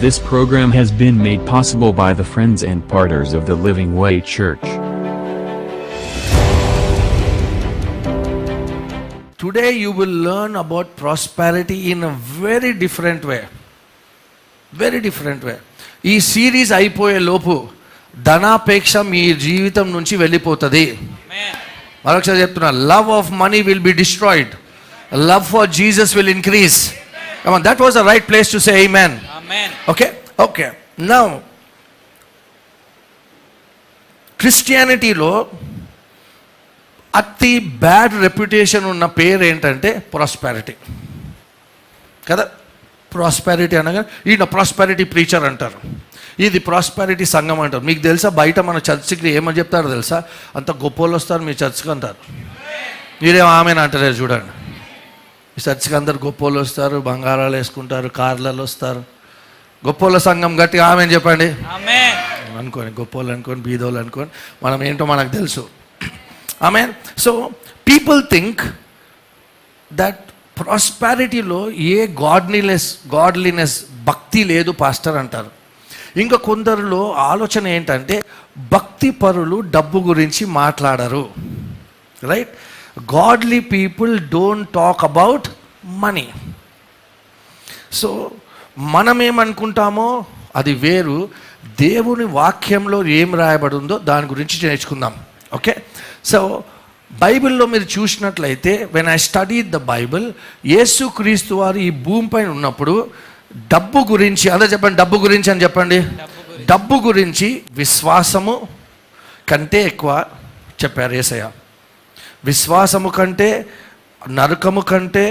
This program has been made possible by the friends and partners of the Living Way Church. Today you will learn about prosperity in a very different way. Very different way. ఈ series అయిపోయే లోపు ధనాపేక్ష మీ జీవితం నుంచి వెళ్ళిపోతుంది. మరొకసారి చెప్తున్నా, love of money will be destroyed. Love for Jesus will increase. Come on, that was the right place to say amen. Amen. Okay. Now, క్రిస్టియానిటీలో అతి బ్యాడ్ రెప్యుటేషన్ ఉన్న పేరు ఏంటంటే ప్రాస్పెరిటీ కదా. ప్రాస్పెరిటీ అనగా ఈయన ప్రాస్పెరిటీ ప్రీచర్ అంటారు, ఇది ప్రాస్పెరిటీ సంఘం అంటారు. మీకు తెలుసా, బయట మన చర్చికి ఏమని చెప్తారో తెలుసా? అంత గొప్పోళ్ళు వస్తారు మీ చర్చికి అంటారు. మీరేమో ఆమెను అంటారు. చూడండి, ఈ చర్చికి అందరు గొప్పోళ్ళు వస్తారు, బంగారాలు వేసుకుంటారు, కార్లలో వస్తారు. గొప్పోళ్ళ సంఘం గట్టిగా ఆమెను చెప్పండి. అనుకోని గొప్పోళ్ళు అనుకోని బీదోళ్ళు అనుకోని, మనం ఏంటో మనకు తెలుసు. Amen. So people think that ప్రాస్పారిటీలో ఏ గాడ్లీనెస్ భక్తి లేదు పాస్టర్ అంటారు. ఇంకా కొందరిలో ఆలోచన ఏంటంటే భక్తి పరులు డబ్బు గురించి మాట్లాడరు. Right? Godly people don't talk about money. So మనం ఏమనుకుంటామో అది వేరు. దేవుని వాక్యంలో ఏం రాయబడి ఉందో దాని గురించి నేర్చుకుందాం. ఓకే, సో బైబిల్లో మీరు చూసినట్లయితే, when I study the Bible, యేసుక్రీస్తు వారు ఈ భూమిపైన ఉన్నప్పుడు డబ్బు గురించి, అదే చెప్పండి, డబ్బు గురించి అని చెప్పండి. డబ్బు గురించి విశ్వాసము కంటే ఎక్కువ చెప్పారు యేసయ్య. విశ్వాసము కంటే, నరకము కంటే,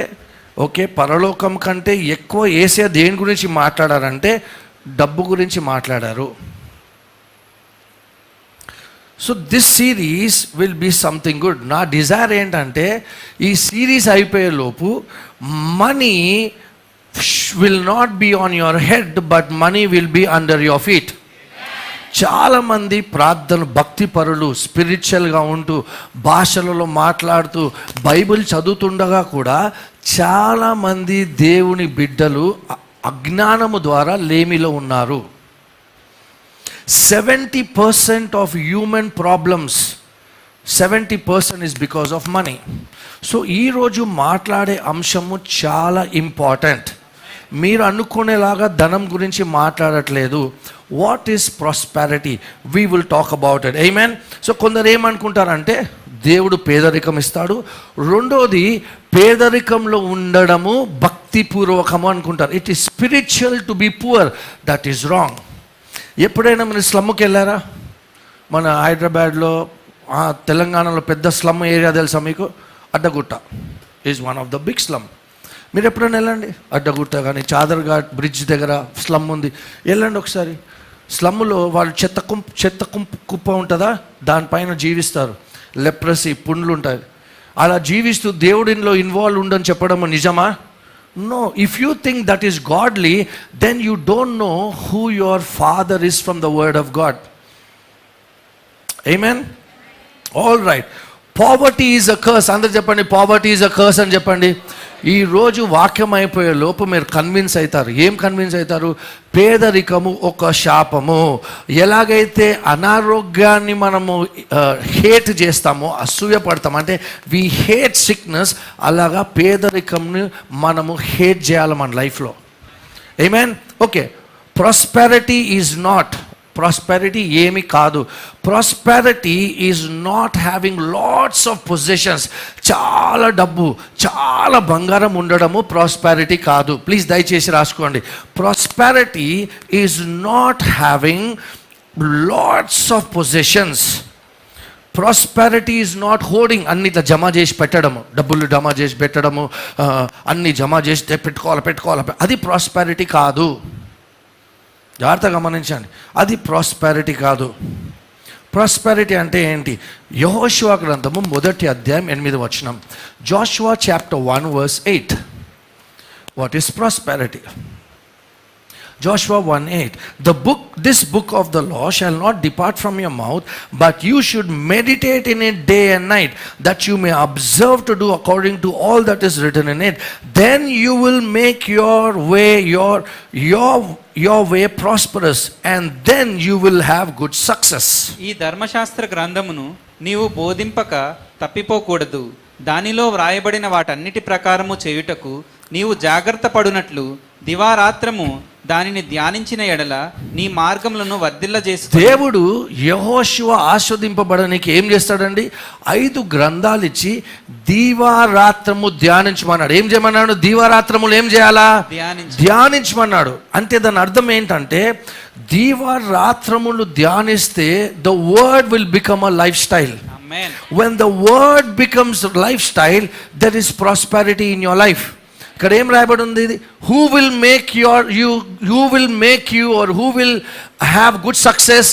పరలోకం కంటే ఎక్కువ యేసయ్య దేని గురించి మాట్లాడారంటే డబ్బు గురించి మాట్లాడారు. So this series will be something good. నా డిజైర్ ఏంటంటే ఈ సిరీస్ అయిపోయే లోపు money will not be on your head, but money will be under your feet. చాలామంది ప్రార్థన భక్తి పరులు స్పిరిచువల్గా ఉంటూ భాషలలో మాట్లాడుతూ బైబిల్ చదువుతుండగా కూడా చాలామంది దేవుని బిడ్డలు అజ్ఞానము ద్వారా లేమిలో ఉన్నారు. 70% of human problems, 70% is because of money. So ఈరోజు మాట్లాడే అంశము చాలా ఇంపార్టెంట్. మీరు అనుకునేలాగా ధనం గురించి మాట్లాడట్లేదు. What is prosperity? We will talk about it. Amen. So కొందరు ఏమనుకుంటారంటే దేవుడు పేదరికం ఇస్తాడు. రెండోది, పేదరికంలో ఉండడము భక్తిపూర్వకము అనుకుంటారు. It is spiritual to be poor. That is wrong. ఎప్పుడైనా మీరు స్లమ్కి వెళ్ళారా? మన హైదరాబాద్లో, తెలంగాణలో పెద్ద స్లమ్ ఏరియా తెలుసా మీకు? Addagutta is one of the big slum. మీరు ఎప్పుడైనా వెళ్ళండి, అడ్డగుట్ట కానీ చాదర్ఘాట్ బ్రిడ్జ్ దగ్గర స్లమ్ ఉంది, వెళ్ళండి ఒకసారి. స్లమ్లో వాళ్ళు చెత్త కుప్ప ఉంటుందా, దానిపైన జీవిస్తారు. లెప్రసీ, పుండ్లు ఉంటాయి. అలా జీవిస్తూ దేవుడిలో ఇన్వాల్వ్ ఉండని చెప్పడం నిజమా? No, if you think that is godly, then you don't know who your father is from the word of God. Amen. All right. Poverty is a curse. అందరూ చెప్పండి, poverty is a curse అని చెప్పండి. ఈరోజు వాక్యం అయిపోయే లోపు మీరు convince అవుతారు. ఏం కన్విన్స్ అవుతారు? పేదరికము ఒక శాపము. ఎలాగైతే అనారోగ్యాన్ని మనము హేట్ చేస్తామో, అసూయ పడతాం, అంటే వి హేట్ సిక్నెస్, అలాగా పేదరికంని మనము హేట్ చేయాలి మన లైఫ్లో. Amen. Okay, prosperity is not, prosperity ఏమి కాదు. Prosperity is not having lots of positions. చాలా డబ్బు, చాలా బంగారం ఉండడము ప్రాస్పెరిటీ కాదు. ప్లీజ్ దయచేసి రాసుకోండి. Prosperity is not having lots of positions. Prosperity is not hoarding, అన్ని ఇట్లా జమ చేసి పెట్టడము, డబ్బులు జమ చేసి పెట్టడము, అన్ని జమ చేసి పెట్టుకోవాలి. అది ప్రాస్పెరిటీ కాదు. జాగ్రత్తగా గమనించండి, అది ప్రాస్పెరిటీ కాదు. ప్రాస్పెరిటీ అంటే ఏంటి? యెహోషువ గ్రంథము 1వ అధ్యాయం 8వ వచనం. Jashuva chapter 1 verse 8. What is prosperity? Joshua 1:8. This book of the law shall not depart from your mouth, but you should meditate in it day and night, that you may observe to do according to all that is written in it. Then you will make your way your way prosperous, and then you will have good success. ఈ ధర్మశాస్త్ర గ్రంథమును నీవు బోధింపక తప్పిపోకూడదు. దానిలో వ్రాయబడిన వాటన్నిటి ప్రకారము చేయుటకు నీవు జాగ్రత్త పడునట్లు దివారాత్రము దానిని ధ్యానించిన ఎడల నీ మార్గములను వర్ధిల్లజేసు. దేవుడు యెహోషువ ఆస్వాదింపబడడానికి ఏం చేస్తాడండి? 5 గ్రంథాలు ఇచ్చి దీవారాత్రము ధ్యానించమన్నాడు. ఏం చేయమన్నాడు? దీవారాత్రములు ఏం చేయాలా? ధ్యానించమన్నాడు. అంటే దాని అర్థం ఏంటంటే దీవారాత్రములు ధ్యానిస్తే the word will become a lifestyle. When the word becomes lifestyle, there is prosperity in your life. ఇక్కడ ఏం రాయబడి ఉంది? who will make you or who will have good success?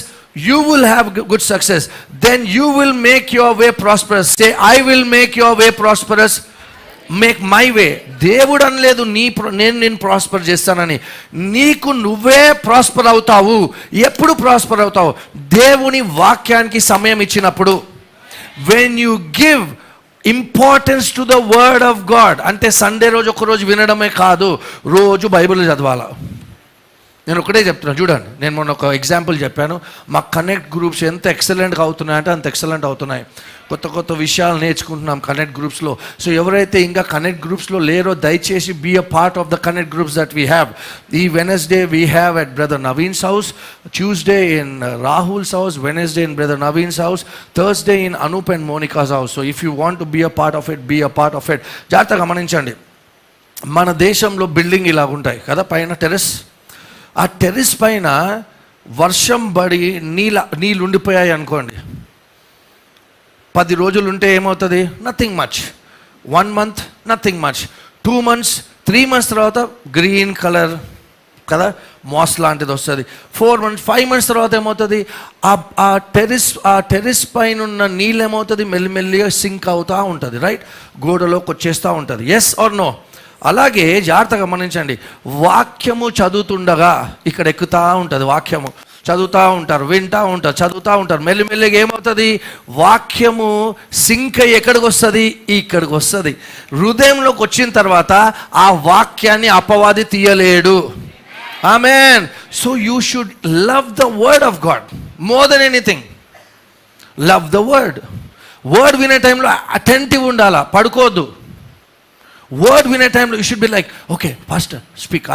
You will have good success. Then you will make your way prosperous. Say, I will make your way prosperous. Make my way. దేవుడు అనలేదు నేను prosper చేస్తానని. నీకు నువ్వే prosper అవుతావు. ఎప్పుడు prosper అవుతావు? దేవుని వాక్యానికి సమయం ఇచ్చినప్పుడు. When you give importance to the word of God. అంటే సండే రోజు ఒకరోజు వినడమే కాదు, రోజు బైబిల్ చదవాలా. నేను ఒకటే చెప్తున్నాను చూడండి. నేను మొన్న ఒక ఎగ్జాంపుల్ చెప్పాను. మా కనెక్ట్ గ్రూప్స్ ఎంత ఎక్సలెంట్గా అవుతున్నాయంటే అంత ఎక్సలెంట్ అవుతున్నాయి. కొత్త విషయాలు నేర్చుకుంటున్నాం కనెక్ట్ గ్రూప్స్లో. సో ఎవరైతే ఇంకా కనెక్ట్ గ్రూప్స్లో లేరో దయచేసి be a part of the connect groups that we have. ఈ Wednesday we have at brother Naveen's house, Tuesday in Rahul's house, Wednesday in brother Naveen's house, Thursday in Anoop and Monica's house. So if you want to be a part of it, be a part of it. జాగ్రత్తగా గమనించండి. మన దేశంలో building ఇలా ఉంటాయి కదా, పైన terrace. ఆ terrace పైన వర్షం పడి నీళ్ళు ఉండిపోయాయి అనుకోండి. 10 రోజులు ఉంటే ఏమవుతుంది? Nothing much. 1 month nothing much. 2 months 3 months తర్వాత గ్రీన్ కలర్ కదా, మాస్ లాంటిది వస్తుంది. 4 months 5 months తర్వాత ఏమవుతుంది? ఆ టెర్రస్ పైన ఉన్న నీళ్ళు ఏమవుతుంది? మెల్లిమెల్లిగా సింక్ అవుతూ ఉంటుంది, రైట్? గోడలోకి వచ్చేస్తూ ఉంటుంది. Yes or no? అలాగే జాగ్రత్తగా గమనించండి. వాక్యము చదువుతుండగా ఇక్కడ ఎక్కుతూ ఉంటుంది. వాక్యము చదువుతూ ఉంటారు, వింటూ ఉంటారు, చదువుతూ ఉంటారు. మెల్లిమెల్లిగా ఏమవుతుంది? వాక్యము సింక్ ఎక్కడికి వస్తుంది? ఇక్కడికి వస్తుంది. హృదయంలోకి వచ్చిన తర్వాత ఆ వాక్యాన్ని అపవాది తీయలేడు. Amen. So you should love the word of God more than anything. Love the word. Word వినే టైంలో అటెంటివ్ ఉండాలా, పడుకోవద్దు. వర్డ్ వినే టైంలో you should be like, okay pastor speak.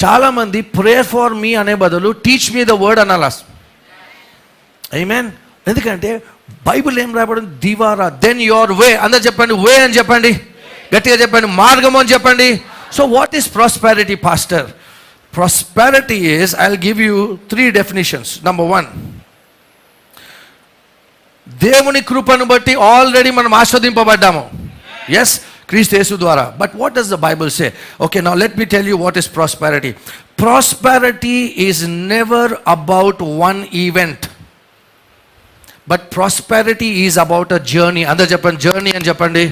చాలామంది ప్రేయర్ ఫర్ మీ అనే బదులు టీచ్ మీ ద వర్డ్ అనాలా. ఆమేన్. ఎందుకంటే బైబిల్ ఏం రాయబడింది? దివారా. Then your way. అందరు చెప్పండి వే అని చెప్పండి, గట్టిగా చెప్పండి. మార్గము అని చెప్పండి. So what is prosperity pastor? Prosperity is, I will give you 3 definitions. Number 1, దేవుని కృపను బట్టి ఆల్రెడీ మనం ఆస్వాదింపబడ్డాము. ఎస్, క్రీస్తు యేసు ద్వారా. But what does the Bible say? Okay, now let me tell you what is prosperity. Prosperity is never about one event, but prosperity is about a journey. అందరు చెప్పండి journey అని చెప్పండి.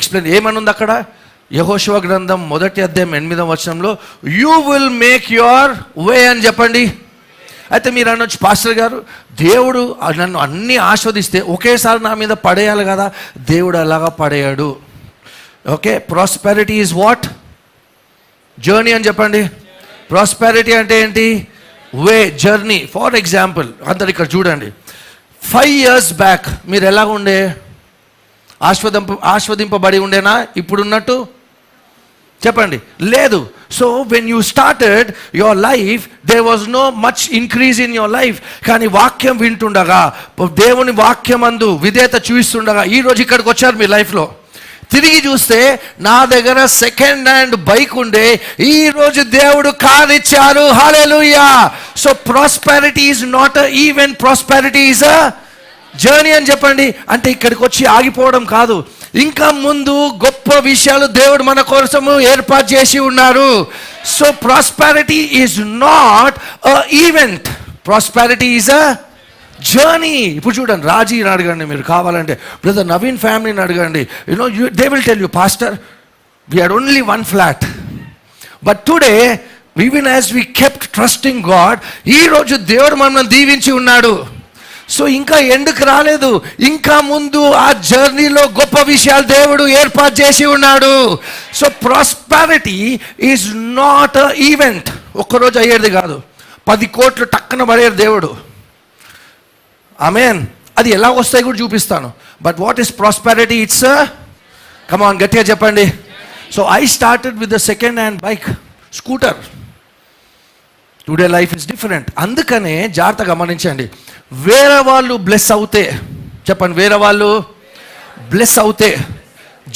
ఎక్స్ప్లెయిన్. ఏమనుంది అక్కడ? యెహోషువ గ్రంథం 1వ అధ్యాయం 8వ వచనంలో you will make your way అని చెప్పండి. అయితే మీరు అనొచ్చు, పాస్టర్ గారు దేవుడు నన్ను అన్నీ ఆస్వాదిస్తే ఒకేసారి నా మీద పడేయాలి కదా. దేవుడు అలాగా పడేయాడు. Okay, prosperity is what? Journey అని చెప్పండి. ప్రాస్పెరిటీ అంటే ఏంటి? వే, జర్నీ. ఫర్ ఎగ్జాంపుల్, అందరు ఇక్కడ చూడండి. 5 years బ్యాక్ మీరు ఎలా ఉండే? ఆస్వాదింపబడి ఉండేనా ఇప్పుడున్నట్టు? చెప్పండి. లేదు. So when you started your life there was no much increase in your life. కానీ వాక్యం వింటుండగా, దేవుని వాక్యం అందు విధేయత చూపిస్తుండగా ఈరోజు ఇక్కడికి వచ్చారు మీ లైఫ్లో. తిరిగి చూస్తే నా దగ్గర సెకండ్ హ్యాండ్ బైక్ ఉండే, ఈరోజు దేవుడు కార్ ఇచ్చారు. Hallelujah. So prosperity is not a event, prosperity is a journey అని చెప్పండి. అంటే ఇక్కడికి వచ్చి ఆగిపోవడం కాదు, ఇంకా ముందు గొప్ప విషయాలు దేవుడు మన కోసము ఏర్పాటు చేసి ఉన్నారు. So prosperity is not a event, prosperity is a journey. ఇప్పుడు చూడండి, రాజీని అడగండి మీరు కావాలంటే, బ్రదర్ నవీన్ ఫ్యామిలీని అడగండి. They will tell you, pastor we had only 1 flat, but today even as we kept trusting God, ఈరోజు దేవుడు మనల్ని దీవించి ఉన్నాడు. సో ఇంకా ఎండుకు రాలేదు, ఇంకా ముందు ఆ జర్నీలో గొప్ప విషయాలు దేవుడు ఏర్పాటు చేసి ఉన్నాడు. So prosperity is not a event. ఒక్కరోజు అయ్యేది కాదు, 10 కోట్లు టక్కన పడేది దేవుడు. ఆమేన్. అది ఎలా వస్తాయి కూడా చూపిస్తాను. But what is prosperity? It's come on, గట్టిగా చెప్పండి. So I started with the second hand bike, scooter. Today life is different. అందుకనే జాగ్రత్త గమనించండి. వేరే వాళ్ళు బ్లెస్ అవుతే, చెప్పండి, వేరే వాళ్ళు బ్లెస్ అవుతే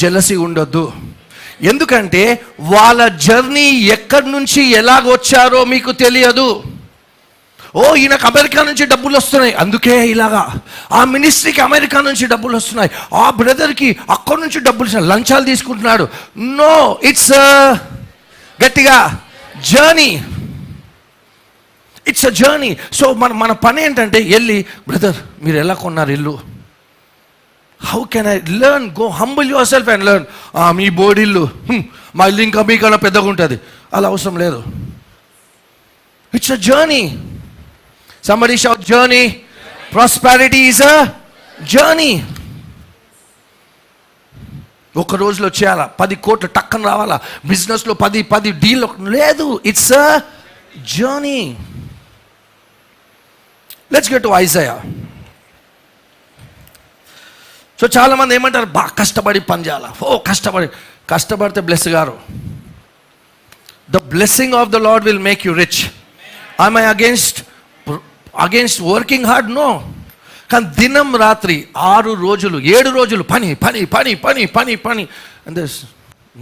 జెలసీ ఉండొద్దు. ఎందుకంటే వాళ్ళ జర్నీ ఎక్కడి నుంచి ఎలాగొచ్చారో మీకు తెలియదు. ఓ ఈయనకు అమెరికా నుంచి డబ్బులు వస్తున్నాయి అందుకే ఇలాగా, ఆ మినిస్ట్రీకి అమెరికా నుంచి డబ్బులు వస్తున్నాయి, ఆ బ్రదర్కి అక్కడి నుంచి డబ్బులు వస్తున్నాయి, లంచాలు తీసుకుంటున్నాడు. నో, ఇట్స్ గట్టిగా journey. It's a journey. So మన పని ఏంటంటే వెళ్ళి, బ్రదర్ మీరు ఎలా కొన్నారు ఇల్లు, how can I learn, go humble your self and learn. Me board ఇల్లు, మా ఇల్లు ఇంకా మీకన్నా పెద్దగా ఉంటుంది, అలా అవసరం లేదు. It's a journey. Somebody shout journey. Prosperity is a journey. ఒక రోజులో చేయాలా, 10 కోట్లు టక్కన రావాలా, బిజినెస్లో 10 డీల్ లేదు. It's a journey. Let's get to Isaiah. So చాలామంది ఏమంటారు, బాగా కష్టపడి పని చేయాలా. కష్టపడితే బ్లెస్ గారు. The blessing of the Lord will make you rich. I'm I against working hard? No. కానీ దినం రాత్రి 6 రోజులు 7 రోజులు పని పని పని పని పని పని, and this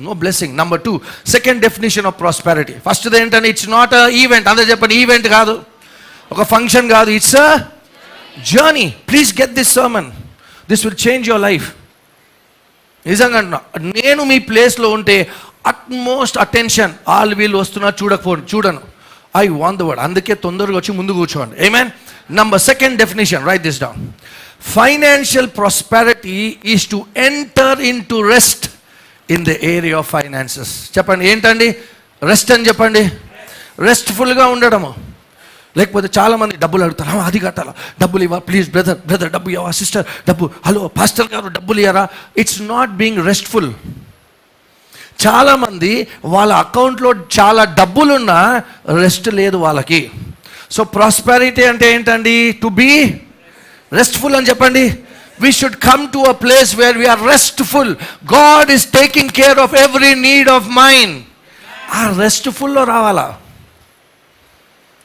no blessing. Number 2, second definition of prosperity. ఫస్ట్ది ఏంటంటే ఇట్స్ నాట్ అ ఈవెంట్. అందరూ చెప్పండి, ఈవెంట్ కాదు, ఒక ఫంక్షన్ కాదు, it's a journey. Please get this sermon, this will change your life. నిజంగా నేను మీ ప్లేస్లో ఉంటే అట్మోస్ట్ అటెన్షన్, వీళ్ళు వస్తున్నారు చూడను. I want the word. అందుకే తొందరగా వచ్చి ముందు కూర్చోండి. Amen. Number second definition, right this down. Financial prosperity is to enter into rest in the area of finances. చెప్పండి ఏంటండి రెస్ట్ అని చెప్పండి. రెస్ట్ఫుల్గా ఉండడము. లేకపోతే చాలామంది డబ్బులు అడుగుతారు, అది కట్టాలా, డబ్బులు ఇవ్వ ప్లీజ్, బ్రదర్ డబ్బు ఇవ్వా, సిస్టర్ డబ్బు, హలో పాస్టర్ గారు డబ్బులు ఇవ్వరా. It's not being RESTful. చాలామంది వాళ్ళ అకౌంట్లో చాలా డబ్బులున్నా రెస్ట్ లేదు వాళ్ళకి. సో ప్రాస్పారిటీ అంటే ఏంటండి? టు బీ రెస్ట్ఫుల్ అని చెప్పండి. We should come to a place where we are restful. God is taking care of every need of mine. ఆ రెస్ట్ఫుల్లో రావాలా.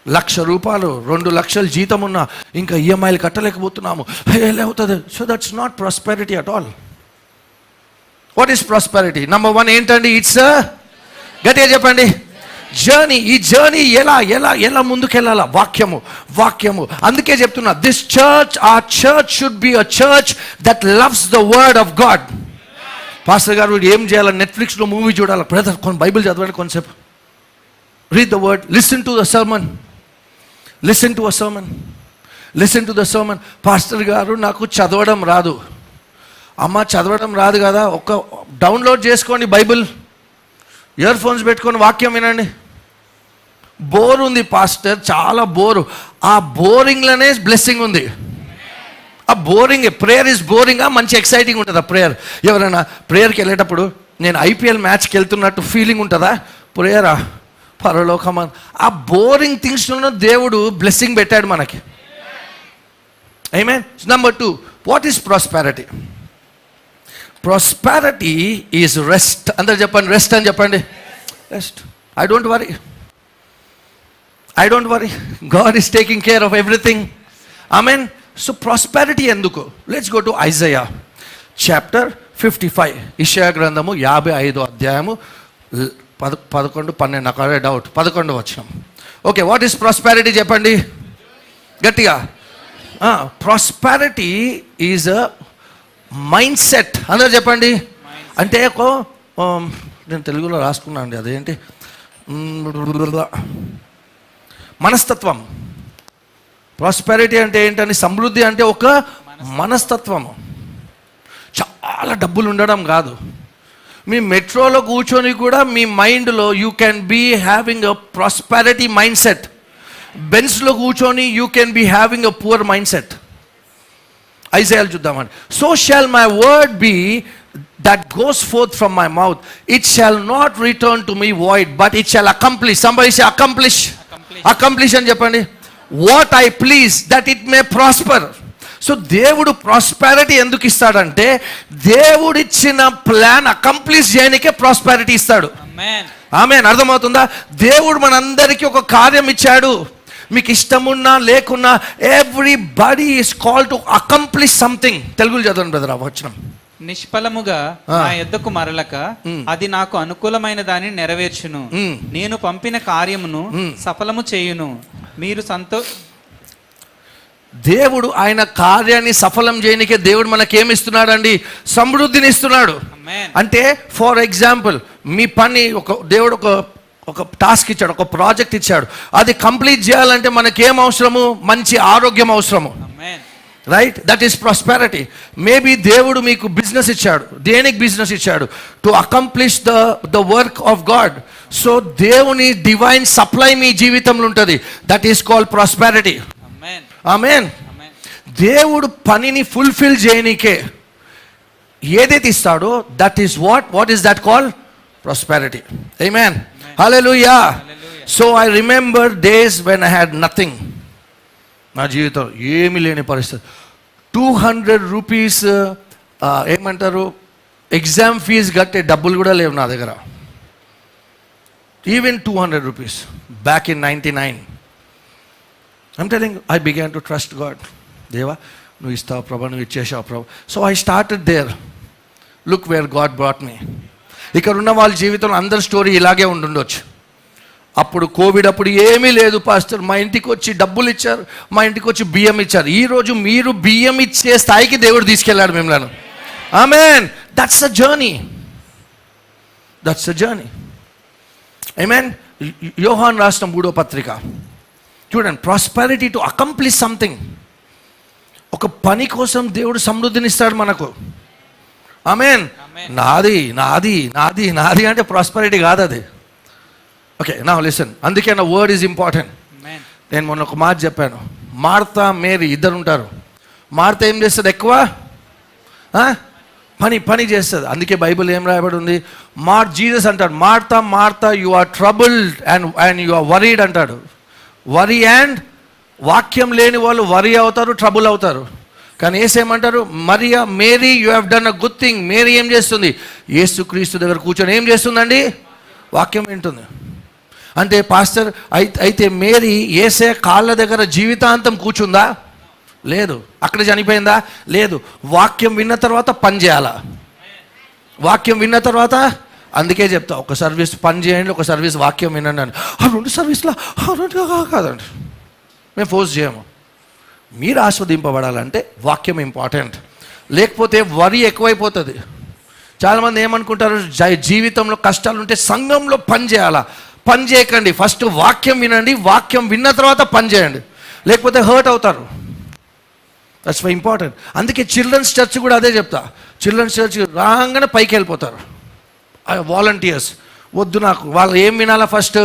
1,00,000 రూపాయలు 2 లక్షలు జీతం ఉన్నా ఇంకా ఈఎంఐలు కట్టలేకపోతున్నాము, ఎలా అవుతుంది? So that's not prosperity at all. What is prosperity? Number 1 ఏంటండి? ఇట్స్ గట్టిగా చెప్పండి, జర్నీ. ఈ జర్నీ ఎలా ముందుకెళ్ళాలా? వాక్యము. అందుకే చెప్తున్నా, this church, our church should be a church that loves the word of God. Pastor గారు ఏం చేయాలి? నెట్ఫ్లిక్స్లో మూవీ చూడాలి. బ్రదర్ కొన్ని బైబిల్ చదవండి కొంచెంసేపు. Read the word, listen to the sermon. Pastor గారు నాకు చదవడం రాదు. అమ్మ చదవడం రాదు కదా, ఒక డౌన్లోడ్ చేసుకోండి బైబిల్, ఇయర్ ఫోన్స్ పెట్టుకొని వాక్యం వినండి. బోర్ ఉంది పాస్టర్, చాలా బోరు. ఆ బోరింగ్లోనే బ్లెస్సింగ్ ఉంది. ఆ బోరింగ్, ప్రేయర్ ఇస్ బోరింగ్. మంచి ఎక్సైటింగ్ ఉంటుందా ప్రేయర్? ఎవరైనా ప్రేయర్కి వెళ్ళేటప్పుడు నేను ఐపీఎల్ మ్యాచ్కి వెళ్తున్నట్టు ఫీలింగ్ ఉంటుందా? ప్రేయరా పరలోకమా. ఆ బోరింగ్ థింగ్స్లో దేవుడు బ్లెస్సింగ్ పెట్టాడు మనకి. Amen. Number 2, what is prosperity? Prosperity is rest. అందరు చెప్పండి, రెస్ట్ అని చెప్పండి. Rest. I don't worry, God is taking care of everything. Amen. So prosperity ఎందుకు? Let's go to Isaiah chapter 55. ఇషయా గ్రంథము 55వ అధ్యాయము 11, 12. నాకు అదే డౌట్, 11 వచ్చినాం. ఓకే, వాట్ ఈస్ ప్రాస్పారిటీ చెప్పండి గట్టిగా. Prosperity is a mind set. అందరూ చెప్పండి. అంటే నేను తెలుగులో రాసుకున్నాను అండి, అదేంటి మనస్తత్వం. ప్రాస్పెరిటీ అంటే ఏంటని? సమృద్ధి అంటే ఒక మనస్తత్వము. చాలా డబ్బులు ఉండడం కాదు. మీ మెట్రోలో కూర్చొని కూడా మీ మైండ్లో you can be having a prosperity mindset. బెంచ్లో కూర్చొని you can be having a poor mindset. ఐజాయాలు చూద్దామండి. So shall my word be that goes forth from my mouth, it shall not return to me void, but it shall accomplish. Somebody say accomplish. Accomplish అని చెప్పండి. What I please, that it may prosper. So దేవుడు prosperity ఎందుకు ఇస్తాడంటే దేవుడు ఇచ్చిన plan accomplish చేయడానికే prosperity ఇస్తాడు. ఆమేన్. అర్థమవుతుందా? దేవుడు మనందరికీ ఒక కార్యం ఇచ్చాడు. మీకు ఇష్టమున్నా లేకున్నా everybody is called to accomplish something. తెలుగులో చదవండి బ్రదర్ ఆ వచనం. నిష్ఫలముగా నా యొద్దకు మరలక అది నాకు అనుకూలమైన దానిని నెరవేర్చును. నేను పంపిన కార్యమును సఫలము చేయును. మీరు దేవుడు ఆయన కార్యాన్ని సఫలం చేయనికే దేవుడు మనకేమిస్తున్నాడండి? సమృద్ధిని ఇస్తున్నాడు. అంటే ఫర్ ఎగ్జాంపుల్ మీ పని దేవుడు ఒక టాస్క్ ఇచ్చాడు, ఒక ప్రాజెక్ట్ ఇచ్చాడు. అది కంప్లీట్ చేయాలంటే మనకేం అవసరము? మంచి ఆరోగ్యం అవసరము. Right? That is prosperity. Maybe దేవుడు మీకు బిజినెస్ ఇచ్చాడు. దేనికి బిజినెస్ ఇచ్చాడు? To accomplish the work of God. So దేవుని డివైన్ సప్లై మీ జీవితంలో ఉంటుంది. That is called prosperity. Amen. దేవుడు పనిని ఫుల్ఫిల్ చేయనికే ఏదైతే ఇస్తాడో that is what is that called? Prosperity. Amen. Hallelujah. So I remember days when I had nothing. నా జీవితం ఏమీ లేని పరిస్థితి. 200 రూపీస్ ఏమంటారు ఎగ్జామ్ ఫీజు కట్టే డబ్బులు కూడా లేవు నా దగ్గర. Even 200 rupees back in 99. I'm telling, I began to trust God. దేవా నువ్వు ఇస్తావు ప్రభా, నువ్వు ఇచ్చేసావు ప్రభా. So I started there. Look where God brought me. ఇక్కడ ఉన్న వాళ్ళ జీవితంలో అందరి స్టోరీ ఇలాగే ఉండుండొచ్చు. అప్పుడు కోవిడ్ అప్పుడు ఏమీ లేదు పాస్టర్, మా ఇంటికి వచ్చి డబ్బులు ఇచ్చారు, మా ఇంటికి వచ్చి బియ్యం ఇచ్చారు. ఈరోజు మీరు బియ్యం ఇచ్చే స్థాయికి దేవుడు తీసుకెళ్ళాడు మిమ్మల్ని. Amen. That's a journey. That's a journey. Amen. యోహాను రాసిన 3వ పత్రిక చూడండి. Prosperity to accomplish something. ఒక పని కోసం దేవుడు సమృద్ధిని ఇస్తాడు మనకు. ఆమేన్. నాది నాది నాది నాది అంటే ప్రాస్పారిటీ కాదు అది. ఓకే, నా లిసన్. అందుకే నా వర్డ్ ఈజ్ ఇంపార్టెంట్. నేను మొన్న ఒక మాట చెప్పాను. మార్తా మేరీ ఇద్దరు ఉంటారు. మార్తా ఏం చేస్తుంది? ఎక్కువ పని చేస్తుంది. అందుకే బైబిల్ ఏం రాయబడి ఉంది? జీసస్ అంటాడు, Martha Martha you are troubled and you are worried అంటాడు. వరీ అండ్ వాక్యం లేని వాళ్ళు వరీ అవుతారు, ట్రబుల్ అవుతారు. కానీ ఏసేమంటారు? Mary you have done a good thing. Mary ఏం చేస్తుంది? యేసుక్రీస్తు దగ్గర కూర్చొని ఏం చేస్తుందండి? వాక్యం వింటుంది. అంటే పాస్టర్ అయితే మేరీ యేసే కాళ్ళ దగ్గర జీవితాంతం కూర్చుందా? లేదు. అక్కడ చనిపోయిందా? లేదు. వాక్యం విన్న తర్వాత పని చేయాలా? వాక్యం విన్న తర్వాత. అందుకే చెప్తా, ఒక సర్వీస్ పని చేయండి, ఒక సర్వీస్ వాక్యం వినండి అని. ఆ 2 సర్వీస్లో కాదండి, మేము ఫోర్స్ చేయము. మీరు ఆస్వాదింపబడాలంటే వాక్యం ఇంపార్టెంట్. లేకపోతే వరి ఎక్కువైపోతుంది. చాలామంది ఏమనుకుంటారు, జీవితంలో కష్టాలు ఉంటే సంఘంలో పని చేయాలా? పని చేయకండి, ఫస్ట్ వాక్యం వినండి. వాక్యం విన్న తర్వాత పని చేయండి, లేకపోతే హర్ట్ అవుతారు. That's why important. అందుకే చిల్డ్రన్స్ చర్చ్ కూడా అదే చెప్తా. చిల్డ్రన్స్ చర్చ్ రాగానే పైకి వెళ్ళిపోతారు వాలంటీర్స్. వద్దు, నాకు వాళ్ళు ఏం వినాలా ఫస్ట్?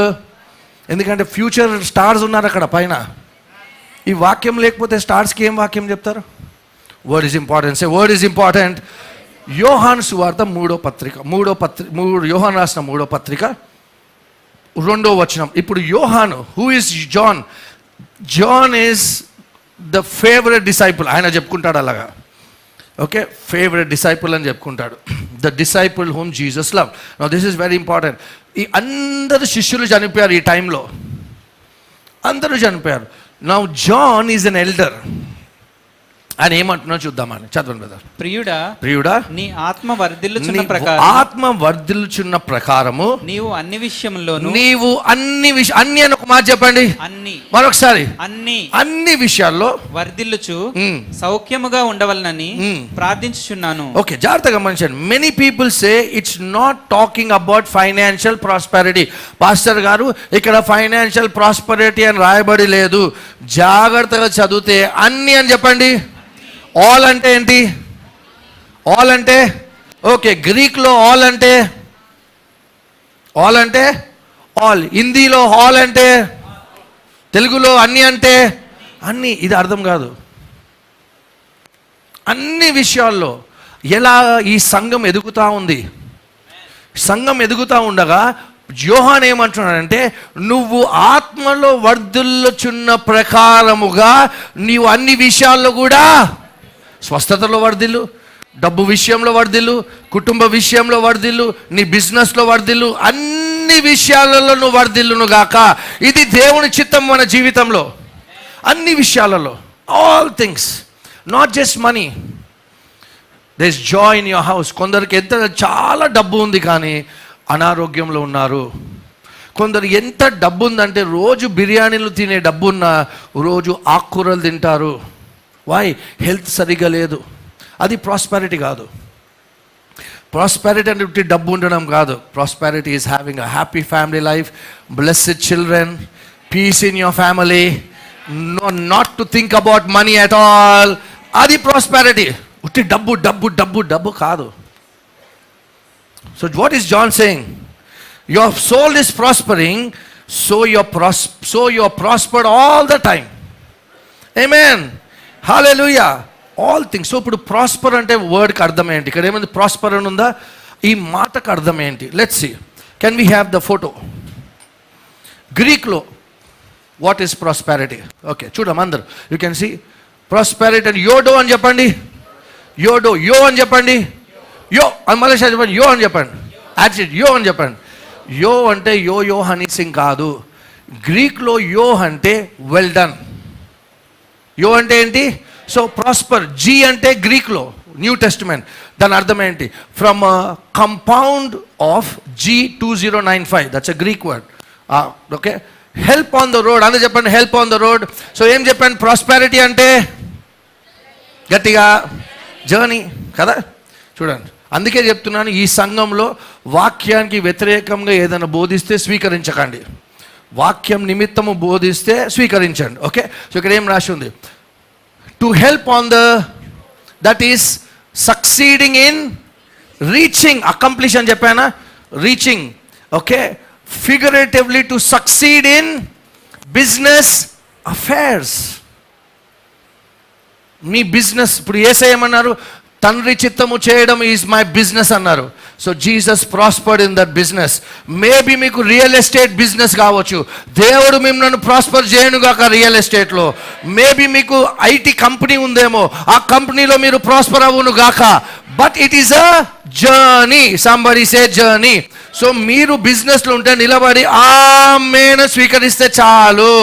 ఎందుకంటే ఫ్యూచర్ స్టార్స్ ఉన్నారు అక్కడ పైన. ఈ వాక్యం లేకపోతే స్టార్స్కి ఏం వాక్యం చెప్తారు? Word is important. Say word is important. యోహాను సువార్త 3వ పత్రిక, యోహాను రాసిన 3వ పత్రిక 2వ వచనం. ఇప్పుడు యోహాను, who is John? John is the favourite disciple. ఆయన చెప్పుకుంటాడు అలాగా. ఓకే, ఫేవరెట్ డిసైపుల్ అని చెప్పుకుంటాడు. The disciple whom Jesus love. Now this is very important. ఈ అందరు శిష్యులు చనిపోయారు ఈ టైంలో. అందరూ చనిపోయారు. Now John is an elder. ఆయన ఏమంటున్నా చూద్దామని. చదవండి బ్రదర్. ప్రియుడా నీ ఆత్మ వర్ధిల్లుచున్న ప్రకారము నీవు అన్ని విషయంలోను అన్ని అని ఒక మాట చెప్పండి. మరొకసారి. అన్ని విషయాల్లో వర్ధిల్లుచు సౌఖ్యముగా ఉండవలనని ప్రార్థించుచున్నాను. ఓకే, జాగ్రత్తగా గమనించండి. Many people say it's not talking about financial prosperity. Pastor గారు ఇక్కడ ఫైనాన్షియల్ ప్రాస్పెరిటీ అని రాయబడి లేదు. జాగ్రత్తగా చదివితే అన్ని అని చెప్పండి. ఆల్ అంటే ఏంటి? ఆల్ అంటే ఓకే, గ్రీక్లో ఆల్ అంటే ఆల్ అంటే ఆల్, హిందీలో ఆల్ అంటే, తెలుగులో అన్నీ అంటే అన్నీ. ఇది అర్థం కాదు. అన్ని విషయాల్లో ఎలా ఈ సంఘం ఎదుగుతూ ఉంది. సంఘం ఎదుగుతూ ఉండగా యోహాన్ ఏమంటున్నాడంటే, నువ్వు ఆత్మలో వర్ధిల్లుచున్న ప్రకారముగా నీవు అన్ని విషయాల్లో కూడా స్వస్థతలో వర్ధిల్లు, డబ్బు విషయంలో వర్ధిల్లు, కుటుంబ విషయంలో వర్ధిల్లు, నీ బిజినెస్లో వర్ధిల్లు, అన్ని విషయాలలో నువ్వు వర్ధిల్లును గాక. ఇది దేవుని చిత్తం మన జీవితంలో. అన్ని విషయాలలో, all things, not just money. There is joy in your house. కొందరికి ఎంత చాలా డబ్బు ఉంది కానీ అనారోగ్యంలో ఉన్నారు. కొందరు ఎంత డబ్బు ఉందంటే రోజు బిర్యానీలు తినే డబ్బు ఉన్న రోజు ఆకుకూరలు తింటారు. వై? హెల్త్ సరిగా లేదు. అది ప్రాస్పెరిటీ కాదు. ప్రాస్పెరిటీ అంటే డబ్బు ఉండడం కాదు. Prosperity is having a happy family life, blessed children, peace in your family, not to think about money at all. అది ప్రాస్పెరిటీ. ఉట్టి డబ్బు డబ్బు డబ్బు డబ్బు కాదు. So what is John saying? Your soul is prospering, so you're prospered all the time. Amen, hallelujah. All things. So ఇప్పుడు prosper అంటే వర్డ్కి అర్థం ఏంటి? ఇక్కడ ఏమైంది? ప్రాస్పర్ అని ఉందా? ఈ మాటకు అర్థం ఏంటి? Let's see. Can we have the photo? గ్రీక్లో వాట్ ఈస్ ప్రాస్పెరిటీ? ఓకే, చూద్దాం అందరు. యూ కెన్ సీ ప్రాస్పెరిటీ అని యోడో అని చెప్పండి. యోడో, యో అని చెప్పండి. యో అని మళ్ళీ చెప్పండి. యో అని చెప్పండి. యాటిట్యూడ్ యో అని చెప్పండి. యో అంటే యో హనీ సింగ్ కాదు. గ్రీక్లో యో అంటే వెల్ డన్. యో అంటే ఏంటి? So prosper. జీ అంటే గ్రీక్లో న్యూ టెస్టిమెంట్, దాని అర్థం ఏంటి? From compound of G2095, that's a Greek word. Okay, help on the road. అందరూ చెప్పండి, help on the road. So ఏం చెప్పండి? ప్రాస్పెరిటీ అంటే గట్టిగా జర్నీ కదా. చూడండి, అందుకే చెప్తున్నాను, ఈ సంఘంలో వాక్యానికి వ్యతిరేకంగా ఏదైనా బోధిస్తే స్వీకరించకండి. వాక్యం నిమిత్తము బోధిస్తే స్వీకరించండి. ఓకే, సో ఇక్కడ ఏం రాసి ఉంది? To help on the, that is succeeding in reaching, accomplish అని చెప్పానా? Reaching. Okay, figuratively to succeed in business affairs. Me business, ఇప్పుడు యేసయ్య ఏమన్నారు? తండ్రి చిత్తము చేయడం ఈజ్ మై బిజినెస్ అన్నారు. So Jesus prospered in that business. Maybe మీకు రియల్ ఎస్టేట్ బిజినెస్ కావచ్చు, దేవుడు మిమ్మల్ని ప్రాస్పర్ చేయను గాక రియల్ ఎస్టేట్లో. మేబీ మీకు ఐటీ కంపెనీ ఉందేమో, ఆ కంపెనీలో మీరు ప్రాస్పర్ అవ్వను గాక. But it is a journey. Somebody say journey. So మీరు బిజినెస్లో ఉంటే నిలబడి ఆమేన్ స్వీకరిస్తే చాలు.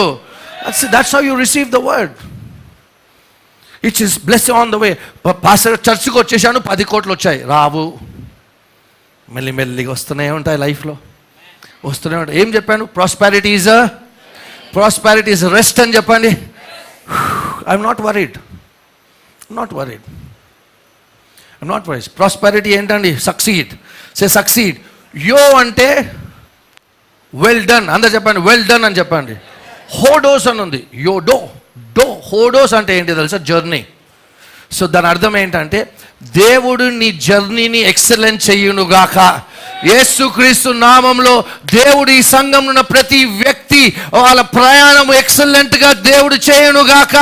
That's how you receive the word. It's is bless on the way. Pastor చర్చ్కి వచ్చేసాను, 10 కోట్లు వచ్చాయి. రావు, మెల్లిమెల్లిగా వస్తూనే ఉంటాయి, లైఫ్లో వస్తూనే ఉంటాయి. ఏం చెప్పాను? ప్రాస్పెరిటీ ఈజ్ రెస్ట్ అని చెప్పండి. I'm not worried. ప్రాస్పెరిటీ ఏంటండి? సక్సీడ్. సక్సీడ్. యో అంటే వెల్ డన్. అందరు చెప్పండి, వెల్ డన్ అని చెప్పండి. హోడోస్ అని ఉంది. హోడోస్ అంటే ఏంటి తెలుసా? జర్నీ. సో దాని అర్థం ఏంటంటే, దేవుడు నీ జర్నీని ఎక్సలెంట్ చెయ్యునుగాక. యేసుక్రీస్తు నామంలో దేవుడు ఈ సంఘంలో ఉన్న ప్రతి వ్యక్తి వాళ్ళ ప్రయాణం ఎక్సలెంట్గా దేవుడు చేయునుగాక.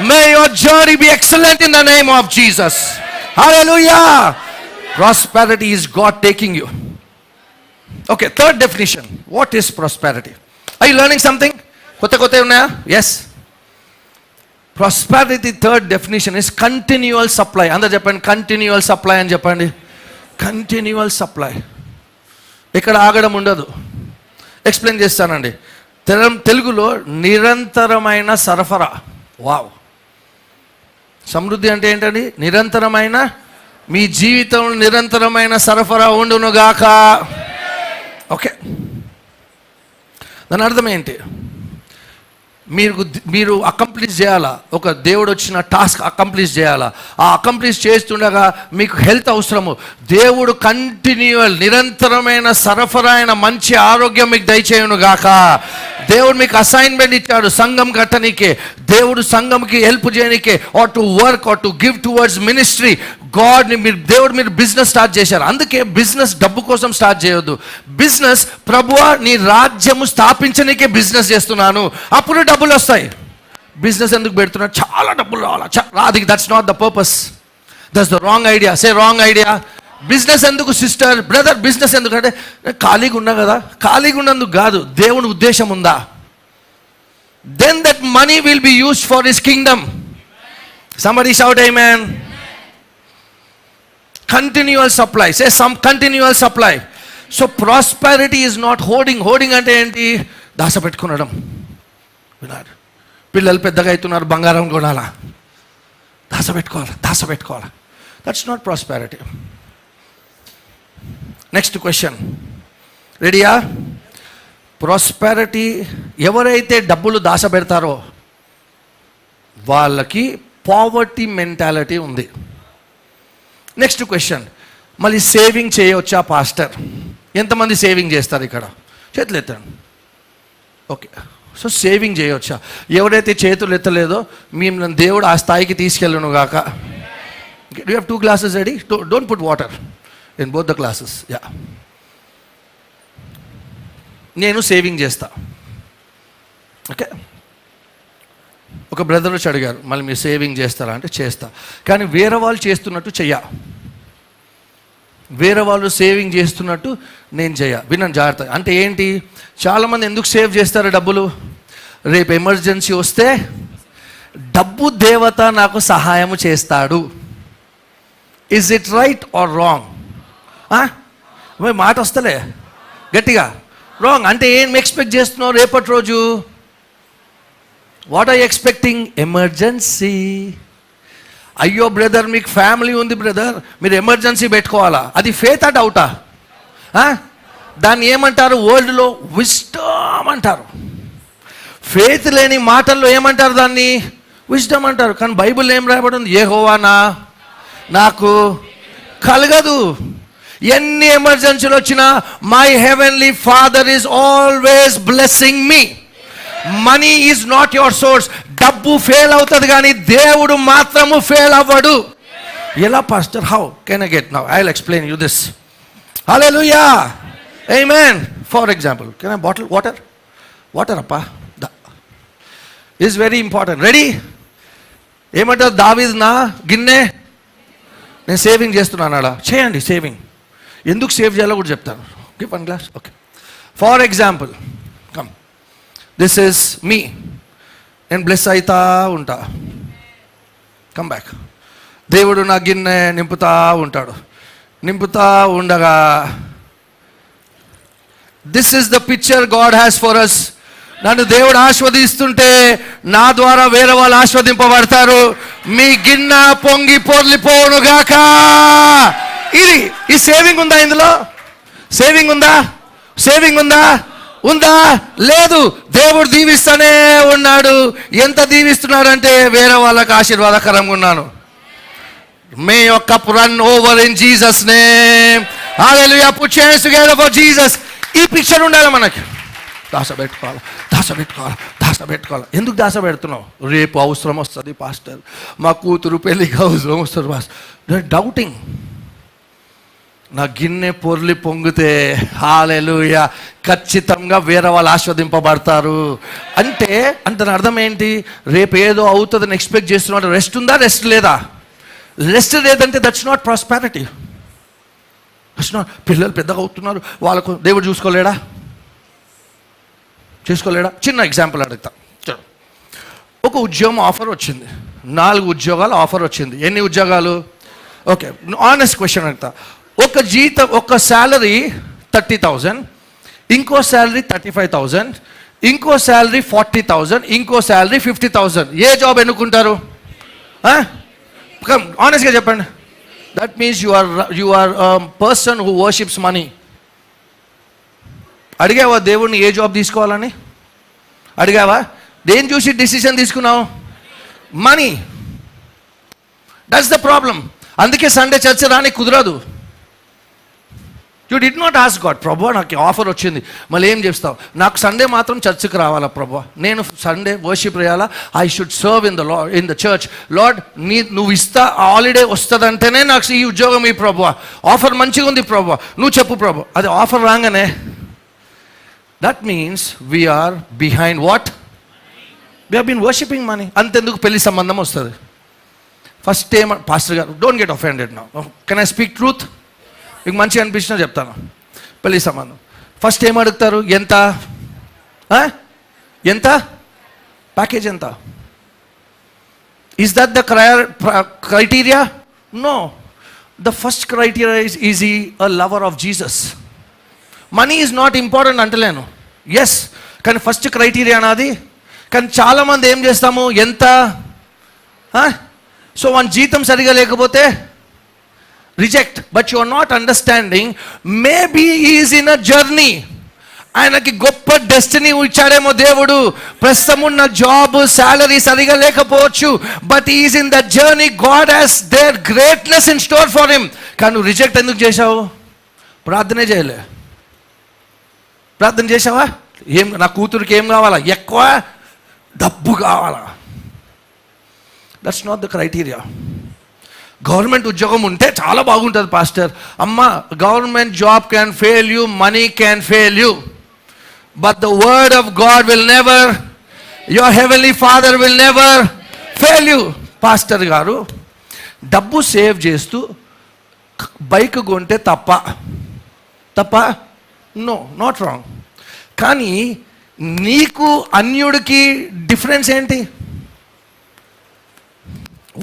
May your journey be excellent in the name of Jesus. Hallelujah. Prosperity is God taking you. Okay, third definition. What is prosperity? I you learning something? కొత్త ఉన్నాయా? Yes. Prosperity third definition is continual supply. అందరు చెప్పండి, continual supply అని చెప్పండి. Continual supply. ఇక్కడ ఆగడం ఉండదు. Explain చేస్తానండి. తెలుగులో నిరంతరమైన సరఫరా. వావ్. సమృద్ధి అంటే ఏంటండి? నిరంతరమైన, మీ జీవితంలో నిరంతరమైన సరఫరా ఉండునుగాక. ఓకే, దాని అర్థం ఏంటి? మీరు అకంప్లీష్ చేయాలా, ఒక దేవుడు వచ్చిన టాస్క్ అకంప్లీష్ చేయాలా. ఆ అకంప్లీష్ చేస్తుండగా మీకు హెల్త్ అవసరము. దేవుడు నిరంతరమైన సరఫరా అయిన మంచి ఆరోగ్యం మీకు దయచేయును గాక. దేవుడు మీకు అసైన్మెంట్ ఇచ్చాడు సంఘం కట్టనీకే, దేవుడు సంఘంకి హెల్ప్ చేయనీకే, or to work or to give towards ministry. మీరు బిజినెస్ స్టార్ట్ చేశారు. అందుకే బిజినెస్ డబ్బు కోసం స్టార్ట్ చేయొద్దు. బిజినెస్ ప్రభువా నీ రాజ్యము స్థాపించనీకే బిజినెస్ చేస్తున్నాను, అప్పుడు డబ్బులు వస్తాయి. బిజినెస్ ఎందుకు పెడుతున్నారు? చాలా డబ్బులు రావాలి. That's not the purpose, that's the wrong idea. Say wrong idea. Business ఎందుకు సిస్టర్ బ్రదర్? బిజినెస్ ఎందుకంటే ఖాళీగా ఉన్నా కదా. ఖాళీగా ఉన్నందుకు కాదు, దేవుని ఉద్దేశం ఉందా? Then that money will be used for his kingdom. Somebody shout amen. Continual supply. Say some continual supply. So prosperity is not hoarding. Hoarding అంటే ఏంటి? దాసపెట్టుకునడం. వినాడు, పిల్లలు పెద్దగా అవుతున్నారు, బంగారం కొనాలా, దాసపెట్టుకోవాలా. That's not prosperity. Next question, రెడీయా? ప్రాస్పెరిటీ ఎవరైతే డబ్బులు దాసపెడతారో వాళ్ళకి పావర్టీ మెంటాలిటీ ఉంది. నెక్స్ట్ క్వశ్చన్, మళ్ళీ సేవింగ్ చేయవచ్చా పాస్టర్? ఎంతమంది సేవింగ్ చేస్తారు ఇక్కడ? చేతులు ఎత్తండి. ఓకే, సో సేవింగ్ చేయవచ్చా? ఎవరైతే చేతులు ఎత్తలేదో మేము దేవుడు ఆ స్థాయికి తీసుకెళ్ళను గాక. You have 2 glasses ready. Don't put water in both the glasses. Yeah, నేను సేవింగ్ చేస్తా. ఓకే, ఒక బ్రదర్ వచ్చి అడిగారు, మళ్ళీ మీరు సేవింగ్ చేస్తారా అంటే చేస్తా, కానీ వేరే వాళ్ళు చేస్తున్నట్టు వేరే వాళ్ళు సేవింగ్ చేస్తున్నట్టు నేను వినండి జాగ్రత్త. అంటే ఏంటి? చాలామంది ఎందుకు సేవ్ చేస్తారు డబ్బులు? రేపు ఎమర్జెన్సీ వస్తే డబ్బు దేవత నాకు సహాయము చేస్తాడు. Is it right are wrong? మాట వస్తలే గట్టిగా. రాంగ్ అంటే ఏం ఎక్స్పెక్ట్ చేస్తున్నావు రేపటి రోజు? What are you expecting? Emergency. అయ్యో బ్రదర్ మీకు ఫ్యామిలీ ఉంది బ్రదర్, మీరు ఎమర్జెన్సీ పెట్టుకోవాలా? అది ఫేత్ డౌటా? దాన్ని ఏమంటారు వరల్డ్లో? విజ్డమ్ అంటారు. ఫేత్ లేని మాటల్లో ఏమంటారు? దాన్ని విజ్డమ్ అంటారు. కానీ బైబిల్ ఏం రాయబడి ఉంది? యెహోవా నాకు కలగదు. ఎన్ని ఎమర్జెన్సీలు వచ్చినా my heavenly father is always blessing me. Money is not your source. డబ్బు ఫెయిల్ అవుతుంది కానీ దేవుడు మాత్రము ఫెయిల్ అవ్వడు. ఎలా pastor? How can I get now? I will explain you this. Hallelujah, amen. For example, can I bottle water అప్పా is very important. Ready? ఏమంటారు? దావీదు నా గిన్నె నేను సేవింగ్ చేస్తున్నాను అలా. చేయండి సేవింగ్. ఎందుకు సేవ్ చేయాలో కూడా చెప్తాను. Give 1 glass. Okay, for example, come, this is me. నేను బ్లెస్ అవుతా ఉంటా. Come back. దేవుడు నా గిన్నె నింపుతా ఉంటాడు. నింపుతా ఉండగా this is the picture God has for us. నన్ను దేవుడు ఆస్వాదిస్తుంటే నా ద్వారా వేరే వాళ్ళు ఆస్వాదింపబడతారు. మీ గిన్నె పొంగి పొర్లిపోనుగాక. ఇది ఈ సేవింగ్ ఉందా? ఇందులో సేవింగ్ ఉందా? ఉందా? లేదు. దేవుడు దీవిస్తానే ఉన్నాడు. ఎంత దీవిస్తున్నాడు అంటే వేరే వాళ్ళకి ఆశీర్వాదకరంగా ఉన్నాను. మే your cup run over in Jesus name. Hallelujah. Put your hands together for Jesus. ఈ పిక్చర్ ఉండాలి మనకి. దాసపెట్టుకోవాలి. ఎందుకు దాసపెడుతున్నావు? రేపు అవసరం వస్తుంది పాస్టర్, మా కూతురు పెళ్ళికి అవసరం వస్తుంది పాస్టర్. డౌటింగ్. నా గిన్నె పొంగితే హల్లెలూయా ఖచ్చితంగా వేరే వాళ్ళు ఆస్వాదింపబడతారు. అంటే దాని అర్థం ఏంటి? రేపు ఏదో అవుతుందని ఎక్స్పెక్ట్ చేస్తున్నాడు. రెస్ట్ ఉందా? రెస్ట్ లేదా? రెస్ట్ లేదంటే దట్స్ నాట్ ప్రాస్పెరిటీ. పిల్లలు పెద్దగా అవుతున్నారు, వాళ్ళకు దేవుడు చూసుకోలేడా? చిన్న ఎగ్జాంపుల్ అడుగుతా. ఒక ఉద్యోగం ఆఫర్ వచ్చింది, 4 ఉద్యోగాలు ఆఫర్ వచ్చింది. ఎన్ని ఉద్యోగాలు? ఓకే, ఆనెస్ట్ క్వశ్చన్ అడుగుతా. ఒక శాలరీ 30,000, ఇంకో శాలరీ 35,000, ఇంకో శాలరీ 40,000, ఇంకో శాలరీ 50,000. ఏ జాబ్ ఎన్నుకుంటారు? ఆనెస్ట్గా చెప్పండి. That means you are person who worships money. అడిగావా దేవుడిని ఏ జాబ్ తీసుకోవాలని? అడిగావా? దేని చూసి డిసిషన్ తీసుకున్నావు? మనీ. That's the problem. అందుకే సండే చర్చ రాని కుదరదు. You did not ask God, ప్రభు నాకు ఆఫర్ వచ్చింది, మళ్ళీ ఏం చేస్తావు? నాకు సండే మాత్రం చర్చ్కి రావాలా ప్రభు, నేను సండే వర్షిప్ చేయాలా, I should serve in the church. Lord నువ్వు ఇస్తా, హాలిడే వస్తుందంటేనే నాకు ఈ ఉద్యోగం, ఈ ప్రభు ఆఫర్ మంచిగా ఉంది ప్రభు, నువ్వు చెప్పు ప్రభు. అది ఆఫర్ రాగానే that means we're behind what? We have been worshipping money. అంతెందుకు పెళ్లి సంబంధం వస్తుంది. ఫస్ట్ ఏం పాస్టర్ గారు, don't get offended now, can I speak truth? మీకు మంచిగా అనిపించినా చెప్తాను. పెళ్లి సంబంధం ఫస్ట్ ఏం అడుగుతారు? ఎంత? ఎంత ప్యాకేజ్ ఎంత? Is that the criteria? No. The first criteria is ఈ a lover of Jesus. Money is not important అంటలేను, ఎస్, కానీ ఫస్ట్ క్రైటీరియా నాది. కానీ చాలామంది ఏం చేస్తాము? ఎంత? సో మన జీతం సరిగా లేకపోతే reject. But you are not understanding, maybe is in a journey. ఆయనకి గొప్ప డెస్టినీ ఇచ్చాడేమో దేవుడు. ప్రస్తుతం ఉన్న జాబ్, శాలరీ సరిగా లేకపోవచ్చు, but is in the journey. God has their greatness in store for him. కానీ నువ్వు రిజెక్ట్ ఎందుకు చేశావు? ప్రార్థనే చేయలే. ప్రార్థన చేసావా? ఏం, నా కూతురికి ఏం కావాలా? ఎక్కువ డబ్బు కావాలా? That's not the criteria. Government ఉద్యోగం ఉంటే చాలా బాగుంటుంది పాస్టర్. అమ్మ, government job can fail you, money can fail you, but the word of God will never, your heavenly father will never fail you. Pastor గారు డబ్బు సేవ్ చేస్తూ bike కొంటే తప్ప? No, not wrong. కానీ నీకు అన్యుడికి డిఫరెన్స్ ఏంటి?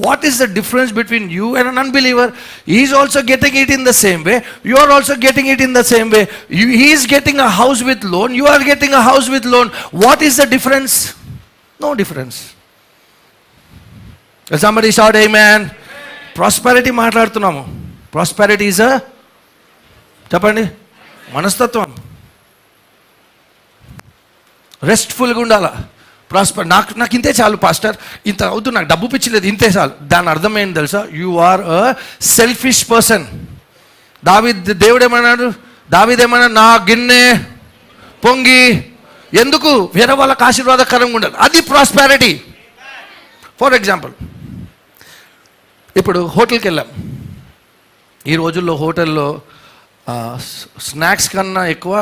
What is the difference between you and an unbeliever? He is also getting it in the same way. You are also getting it in the same way. He is getting a house with loan. You are getting a house with loan. What is the difference? No difference. Somebody shout amen. Prosperity మాట్లాడుతున్నాము. Prosperity is a, చెప్పండి, మనస్తత్వం. రెస్ట్ఫుల్గా ఉండాలా. Prosper. నాకు ఇంతే చాలు pastor, ఇంత అవుతుంది, నాకు డబ్బు పిచ్చలేదు, ఇంతే చాలు. దాని అర్థం ఏంటి తెలుసా? You are a selfish person. దేవుడు ఏమన్నాడు? దావీదేమన్నాడు? నా గిన్నె పొంగి ఎందుకు? వేరే వాళ్ళకి ఆశీర్వాదకరంగా ఉండాలి. అది ప్రాస్పారిటీ. ఫర్ ఎగ్జాంపుల్, ఇప్పుడు హోటల్కి వెళ్ళాం. ఈ రోజుల్లో హోటల్లో స్నాక్స్ కన్నా ఎక్కువ,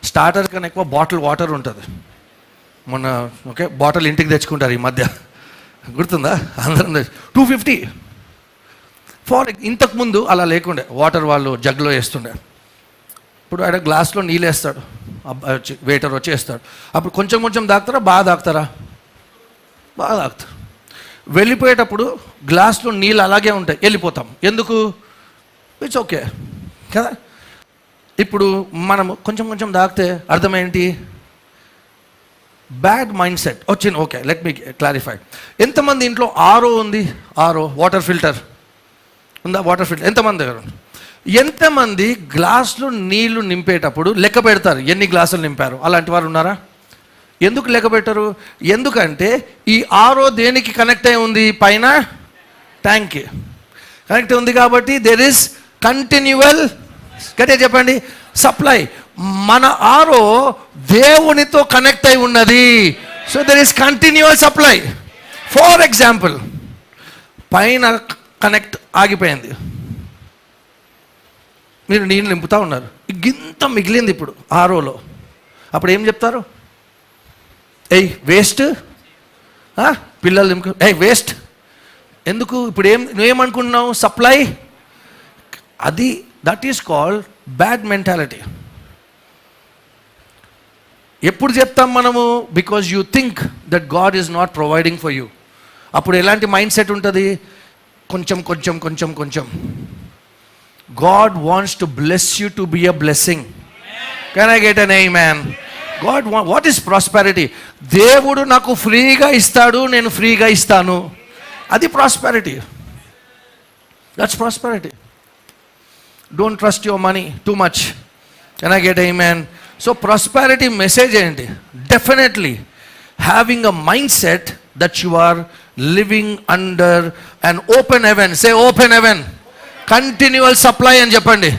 స్టార్టర్ కన్నా ఎక్కువ బాటిల్ వాటర్ ఉంటుంది. మొన్న బాటిల్ ఇంటికి తెచ్చుకుంటారు ఈ మధ్య, గుర్తుందా? అందరం 250. ఇంతకుముందు అలా లేకుండే, వాటర్ వాళ్ళు జగ్లో వేస్తుండే. ఇప్పుడు ఆయన గ్లాస్లో నీళ్ళు వేస్తాడు, వెయిటర్ వచ్చి వేస్తాడు. అప్పుడు కొంచెం కొంచెం తాగుతారా? బాగా తాగుతారా? బాగా తాగుతారు. వెళ్ళిపోయేటప్పుడు గ్లాస్లో నీళ్ళు అలాగే ఉంటాయి, వెళ్ళిపోతాం. ఎందుకు? ఇట్స్ ఓకే కదా. ఇప్పుడు మనం కొంచెం కొంచెం తాగితే అర్థం ఏంటి? బ్యాడ్ మైండ్ సెట్ వచ్చింది. Okay, let me clarify. ఎంతమంది ఇంట్లో ఆరో ఉంది? ఆరో వాటర్ ఫిల్టర్ ఉందా? వాటర్ ఫిల్టర్ ఎంతమంది దగ్గర? ఎంతమంది గ్లాసులు నీళ్లు నింపేటప్పుడు లెక్క పెడతారు ఎన్ని గ్లాసులు నింపారు? అలాంటి వారు ఉన్నారా? ఎందుకు లెక్క పెట్టరు? ఎందుకంటే ఈ ఆరో దేనికి కనెక్ట్ అయి ఉంది? పైన ట్యాంక్కి కనెక్ట్ ఉంది. కాబట్టి దెర్ ఇస్ కంటిన్యూవల్, గట్టిగా చెప్పండి, సప్లై. మన ఆరో దేవునితో కనెక్ట్ అయి ఉన్నది. So there is continual supply. For example, పైన కనెక్ట్ ఆగిపోయింది, మీరు నీళ్ళు నింపుతూ ఉన్నారు, ఇంత మిగిలింది ఇప్పుడు ఆరోలో. అప్పుడు ఏం చెప్తారు? ఏయ్ వేస్ట్, పిల్లలు నింపు, ఏయ్ వేస్ట్. ఎందుకు? ఇప్పుడు నువ్వేమనుకుంటున్నావు? సప్లై. అది that is called bad mentality. ఎప్పుడు చెప్తాం మనము? Because you think that God is not providing for you. అప్పుడు ఎలాంటి మైండ్ సెట్ ఉంటుంది? కొంచెం కొంచెం కొంచెం కొంచెం. God wants to bless you to be a blessing. Can I get an amen? God what is prosperity? దేవుడు నాకు ఫ్రీగా ఇస్తాడు, నేను ఫ్రీగా ఇస్తాను. అది prosperity. That's prosperity. Don't trust your money too much. Can I get amen? So prosperity message ఏంటి? Definitely having a mindset that you are living under an open heaven. Say open heaven. Continual supply అని చెప్పండి.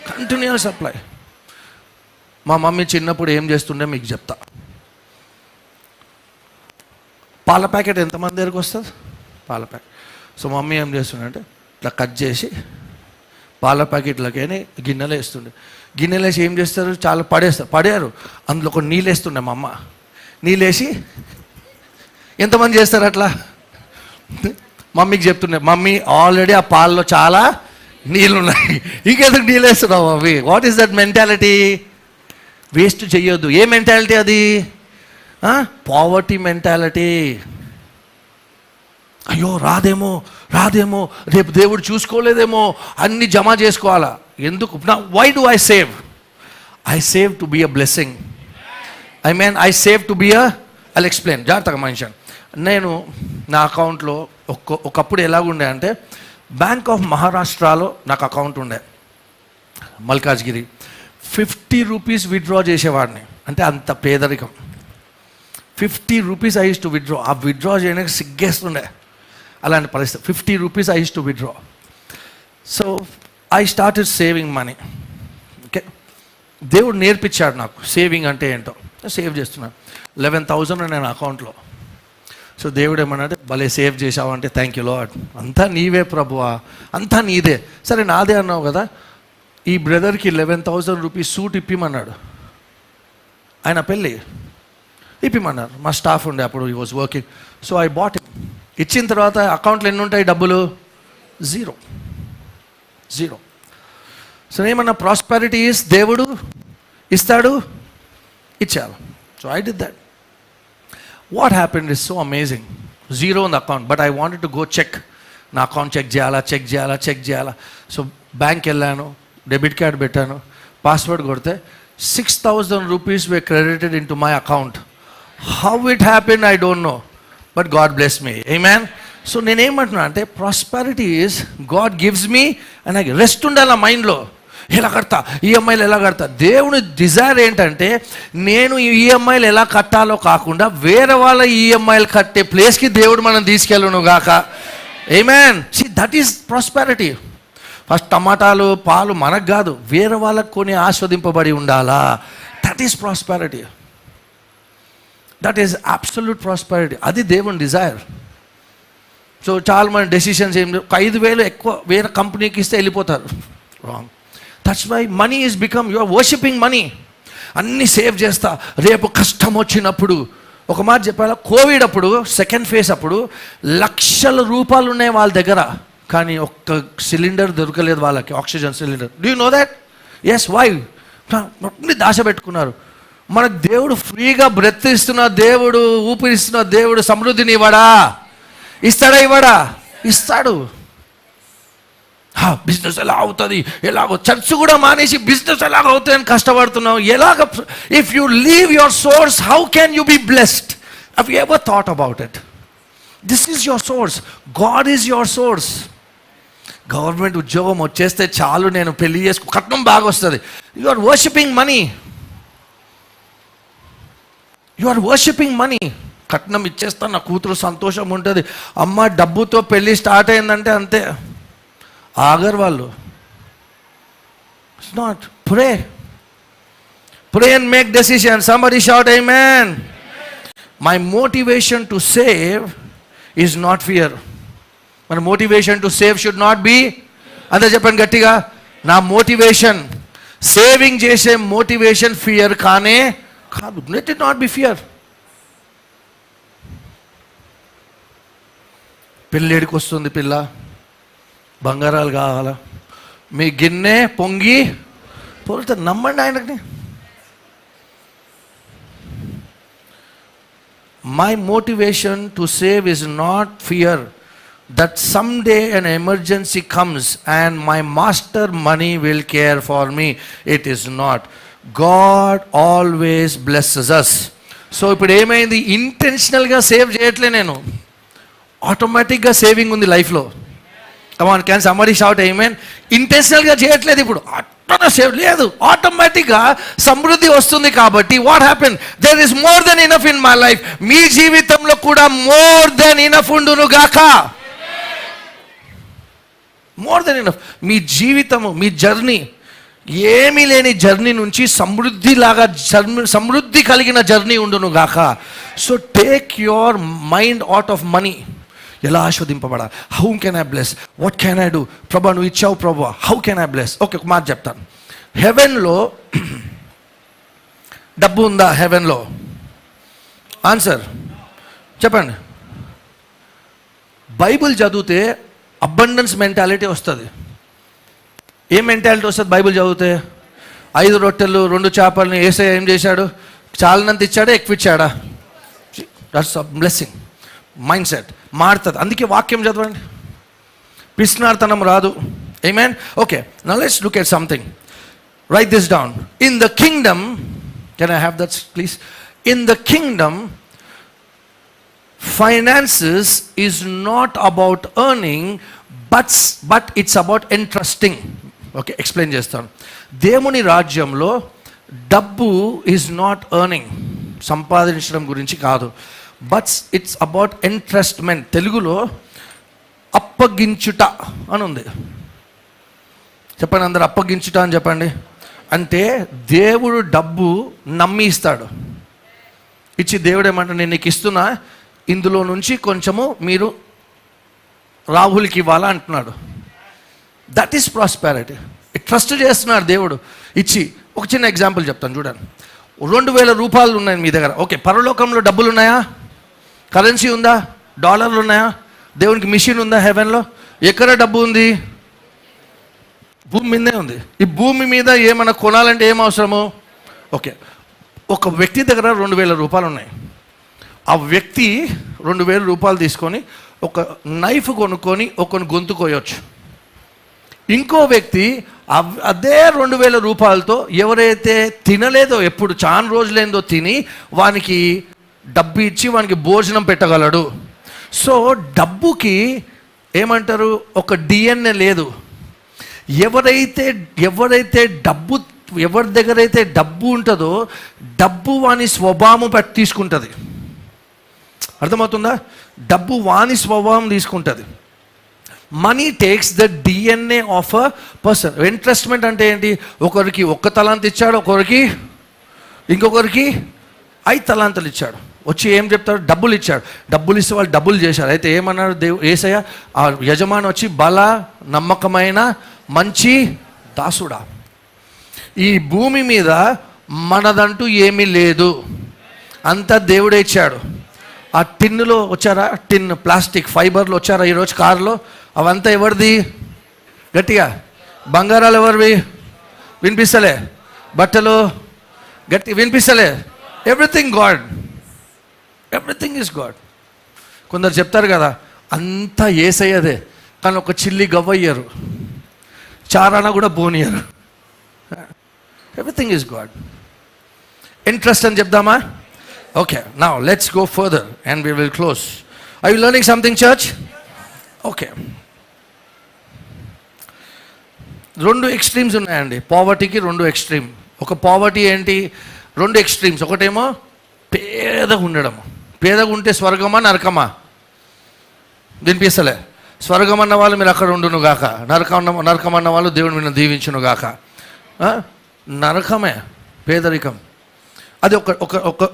Continual supply. మా mummy చిన్నప్పుడు ఏం చేస్తుండే మీకు చెప్తా. పాల ప్యాకెట్ ఎంతమంది దగ్గరికి వస్తుంది? పాల ప్యాకెట్. సో మమ్మీ ఏం చేస్తుండే, ఇట్లా కట్ చేసి పాల ప్యాకెట్లకైనా గిన్నెలు వేస్తుండే. గిన్నెలు వేసి ఏం చేస్తారు, చాలా పడేరు. అందులో కొన్ని నీళ్ళు వేస్తుండే మా అమ్మ. నీళ్ళు వేసి ఎంతమంది చేస్తారు అట్లా? మమ్మీకి చెప్తుండే, మమ్మీ ఆల్రెడీ ఆ పాలలో చాలా నీళ్ళు ఉన్నాయి, ఇంకెందుకు నీళ్ళు వేస్తున్నావు అవి? What is that mentality? Waste చెయ్యొద్దు. ఏ మెంటాలిటీ అది? Poverty mentality. అయ్యో రాదేమో రేపు దేవుడు చూసుకోలేదేమో, అన్ని జమ చేసుకోవాలా. ఎందుకు? Why do I save? I save to be a blessing. I save to be I'll explain జాగ్రత్తగా మనిషి. నేను నా అకౌంట్లో ఒకప్పుడు ఎలాగుండే అంటే, బ్యాంక్ ఆఫ్ మహారాష్ట్రలో నాకు అకౌంట్ ఉండే, మల్కాజ్గిరి. 50 రూపీస్ విత్డ్రా చేసేవాడిని. అంటే అంత పేదరికం. 50 rupees I use to withdraw. ఆ విత్డ్రా చేయడానికి సిగ్గేస్తుండే అలాంటి పరిస్థితి. 50 rupees I use to withdraw. So I started saving money. Okay, దేవుడు నేర్పించాడు నాకు సేవింగ్ అంటే ఏంటో. సేవ్ చేస్తున్నాను. 11,000 నేను అకౌంట్లో. సో దేవుడు ఏమన్నాడు, భలే సేవ్ చేసావు అంటే, థ్యాంక్ యూ లార్డ్, అంతా నీవే ప్రభువా, అంతా నీదే. సరే నాదే అన్నావు కదా, ఈ బ్రదర్కి 11,000 రూపీస్ సూట్ ఇప్పిమన్నాడు. ఆయన పెళ్ళి ఇప్పిమన్నారు. మా స్టాఫ్ ఉండే అప్పుడు, ఈ was working. So I bought it. ఇచ్చిన తర్వాత అకౌంట్లో ఎన్ని ఉంటాయి డబ్బులు? జీరో. సో ఏమన్నా ప్రాస్పెరిటీ ఈస్, దేవుడు ఇస్తాడు, ఇచ్చారు. So I did that. What happened is so amazing. Zero on the account, but I wanted to go check. నా అకౌంట్ చెక్ చేయాలా. సో బ్యాంక్ వెళ్ళాను, డెబిట్ కార్డ్ పెట్టాను, పాస్వర్డ్ కొడితే 6,000 rupees way credited in to my account. How it happen I don't know, but God bless me. Amen. So నేనేమంటున్నా అంటే, prosperity is God gives me, and నాకు rest ఉండాలి ఆ మైండ్లో. ఎలా కడతా, ఈఎంఐలు ఎలా కడతా? దేవుని డిజైర్ ఏంటంటే, నేను ఈ ఈఎంఐలు ఎలా కట్టాలో కాకుండా వేరే వాళ్ళ ఈఎంఐలు కట్టే ప్లేస్కి దేవుడు మనం తీసుకెళ్ళను గాక. Amen. See, that is prosperity. First టమాటాలు పాలు మనకు కాదు, వేరే వాళ్ళకు కొని ఆస్వాదింపబడి ఉండాలా. That is prosperity. That is absolute prosperity. అది దేవుని డిజైర్. సో చాలామంది డెసిషన్స్ ఏం, 5,000 ఎక్కువ వేరే కంపెనీకి ఇస్తే వెళ్ళిపోతారు. Wrong. That's why money is become, you are worshipping money. అన్నీ సేవ్ చేస్తా, రేపు కష్టం వచ్చినప్పుడు. ఒక మాట చెప్పాలా, కోవిడ్ అప్పుడు, సెకండ్ ఫేజ్ అప్పుడు లక్షల రూపాయలు ఉన్నాయి వాళ్ళ దగ్గర, కానీ ఒక్క సిలిండర్ దొరకలేదు వాళ్ళకి, oxygen cylinder. Do you know that? Yes. Why? దాచబెట్టుకున్నారు. మనకు దేవుడు ఫ్రీగా బ్రెత్ ఇస్తున్న దేవుడు, ఊపిరిస్తున్న దేవుడు సమృద్ధిని ఇవ్వడా? ఇస్తాడా? ఇవ్వడా? ఇస్తాడు. బిజినెస్ ఎలా అవుతుంది, ఎలాగో చర్చ్ కూడా మానేసి బిజినెస్ ఎలాగ అవుతాయని కష్టపడుతున్నావు. ఎలాగ? If you leave your source, how can you be blessed? Have you ever thought about it? This is your source. God is your source. Government ఉద్యోగం వచ్చేస్తే చాలు, నేను పెళ్లి చేసుకో, కట్నం బాగా వస్తుంది. You are worshipping money. You are worshipping money. కట్నం ఇచ్చేస్తా, నా కూతురు సంతోషం ఉంటుంది. అమ్మ డబ్బుతో పెళ్ళి స్టార్ట్ అయిందంటే అంతే, ఆగర్ వాళ్ళు. It's not. Pray and make decisions. Somebody shout amen. My motivation to save is not fear. My motivation to save should not be, అంతే చెప్పండి గట్టిగా, నా మోటివేషన్, సేవింగ్ చేసే మోటివేషన్ ఫియర్ కానే కాదు. Let it not be fear. పెళ్ళేడికి వస్తుంది పిల్ల, బంగారాలు కావాలా, మీ గిన్నె పొంగి పొరుతుంది. నమ్మండి ఆయనకి. My motivation to save is not fear that someday an emergency comes and my master money will care for me. It is not. God always blesses us. So ఇప్పుడు ఏమైంది, ఇంటెన్షనల్గా సేవ్ చేయట్లే నేను, ఆటోమేటిక్గా సేవింగ్ ఉంది లైఫ్లో. Come on, can somebody shout amen? ఇంటెన్షనల్గా చేయట్లేదు ఇప్పుడు, save లేదు, ఆటోమేటిక్గా సమృద్ధి వస్తుంది. కాబట్టి what happen, there is more than enough in my life. మీ జీవితంలో కూడా మోర్ దెన్ ఇనఫ్ ఉండును గాక. More than enough. మీ జీవితము, మీ జర్నీ, ఏమీ లేని జర్నీ నుంచి సమృద్ధి కలిగిన జర్నీ ఉండును గాక. So take your mind out of money. ఎలా ఆస్వాదింపబడాలి, how can I bless, what can I do, ప్రభా నువ్వు ఇచ్చావు ప్రభా, how can I bless. Okay, ఒక మాట చెప్తాను. హెవెన్లో డబ్బు ఉందా? హెవెన్లో ఆన్సర్ చెప్పండి. బైబిల్ చదివితే అబండెన్స్ మెంటాలిటీ వస్తుంది. ఏం మెంటాలిటీ వస్తుంది బైబిల్ చదివితే? 5 రొట్టెలు 2 చేపలని యేసయ్య ఏం చేశాడు? చాలనంత ఇచ్చాడా, ఎక్కువ ఇచ్చాడా? That's blessing. మైండ్ సెట్ మారుతుంది. అందుకే వాక్యం చదవండి, పిస్నార్తనం రాదు. Amen. Okay, now let's look at something. Right this down. In the kingdom, can I have that please? In the kingdom, finances is not about earning, but it's about entrusting. Okay, explain చేస్తాను. దేవుని రాజ్యంలో డబ్బు is not earning, సంపాదించడం గురించి కాదు, but it's about entrustment. తెలుగులో అప్పగించుట అని ఉంది. చెప్పండి అందరు, అప్పగించుట అని చెప్పండి. అంటే దేవుడు డబ్బు నమ్మి ఇస్తాడు. ఇచ్చి దేవుడు ఏమంటాడు, నేను నీకు ఇస్తున్నా, ఇందులో నుంచి కొంచెము మీరు రాహుల్కి ఇవ్వాలా అంటున్నాడు. That is prosperity. ట్రస్ట్ చేస్తున్నాడు దేవుడు ఇచ్చి. ఒక చిన్న ఎగ్జాంపుల్ చెప్తాను చూడండి. 2000 రూపాయలు ఉన్నాయి మీ దగ్గర. ఓకే, పరలోకంలో డబ్బులు ఉన్నాయా? కరెన్సీ ఉందా? డాలర్లు ఉన్నాయా? దేవునికి మిషన్ ఉందా హెవెన్లో? ఎక్కడ డబ్బు ఉంది? భూమి మీదే ఉంది. ఈ భూమి మీద ఏమైనా కొనాలంటే ఏం అవసరము? ఓకే, ఒక వ్యక్తి దగ్గర 2000 రూపాయలు ఉన్నాయి. ఆ వ్యక్తి 2000 రూపాయలు తీసుకొని ఒక నైఫ్ కొనుక్కొని ఒకని గొంతు కోయొచ్చు. ఇంకో వ్యక్తి అదే 2000 రూపాయలతో ఎవరైతే తినలేదో, ఎప్పుడు చాలా రోజులేందో తిని, వానికి డబ్బు ఇచ్చి వానికి భోజనం పెట్టగలడు. సో డబ్బుకి ఏమంటారు, ఒక డిఎన్ఏ లేదు. ఎవరైతే డబ్బు, ఎవరి దగ్గర అయితే డబ్బు ఉంటుందో, డబ్బు వాని స్వభావం తీసుకుంటుంది. అర్థమవుతుందా? డబ్బు వాని స్వభావం తీసుకుంటుంది. Money takes the DNA of a person. ఇంట్రెస్ట్మెంట్ అంటే ఏంటి? ఒకరికి 1 తలాంత ఇచ్చాడు, ఇంకొకరికి 5 తలాంతలు ఇచ్చాడు. వచ్చి ఏం చెప్తాడు? డబ్బులు ఇచ్చాడు. డబ్బులు ఇస్తే వాళ్ళు డబ్బులు చేశారు. అయితే ఏమన్నాడు యేసయ్య? ఆ యజమాని వచ్చి, బల నమ్మకమైన మంచి దాసుడా, ఈ భూమి మీద మనదంటూ ఏమీ లేదు, అంతా దేవుడే ఇచ్చాడు. ఆ టిన్నులో వచ్చారా? టిన్ ప్లాస్టిక్ ఫైబర్లో వచ్చారా ఈరోజు కారులో? అవంతా ఎవరిది? గట్టిగా బంగారాలు ఎవరివి? వినిపిస్తలే? బట్టలు గట్టి వినిపిస్తలే? Everything God, everything is God. కొందరు చెప్తారు కదా, అంతా యేసయ్యదే, కానీ ఒక చిల్లి గవ్వయ్యారు, చారాన కూడా పోనీయరు. Everything is God. ఇంట్రెస్ట్ అని చెప్దామా? Okay, now let's go further and we will close. Are you learning something church? Okay, 2 extremes ఉన్నాయండి పావర్టీకి. 2 ఎక్స్ట్రీమ్. ఒక పావర్టీ ఏంటి? 2 ఎక్స్ట్రీమ్స్. ఒకటేమో పేదగా ఉండడం. పేదగా ఉంటే స్వర్గమా నరకమా? వినిపిస్తలే? స్వర్గం అన్న వాళ్ళు మీరు అక్కడ ఉండును గాక, నరకం అన్న వాళ్ళు దేవుని మీద దీవించును గాక. నరకమే పేదరికం. అది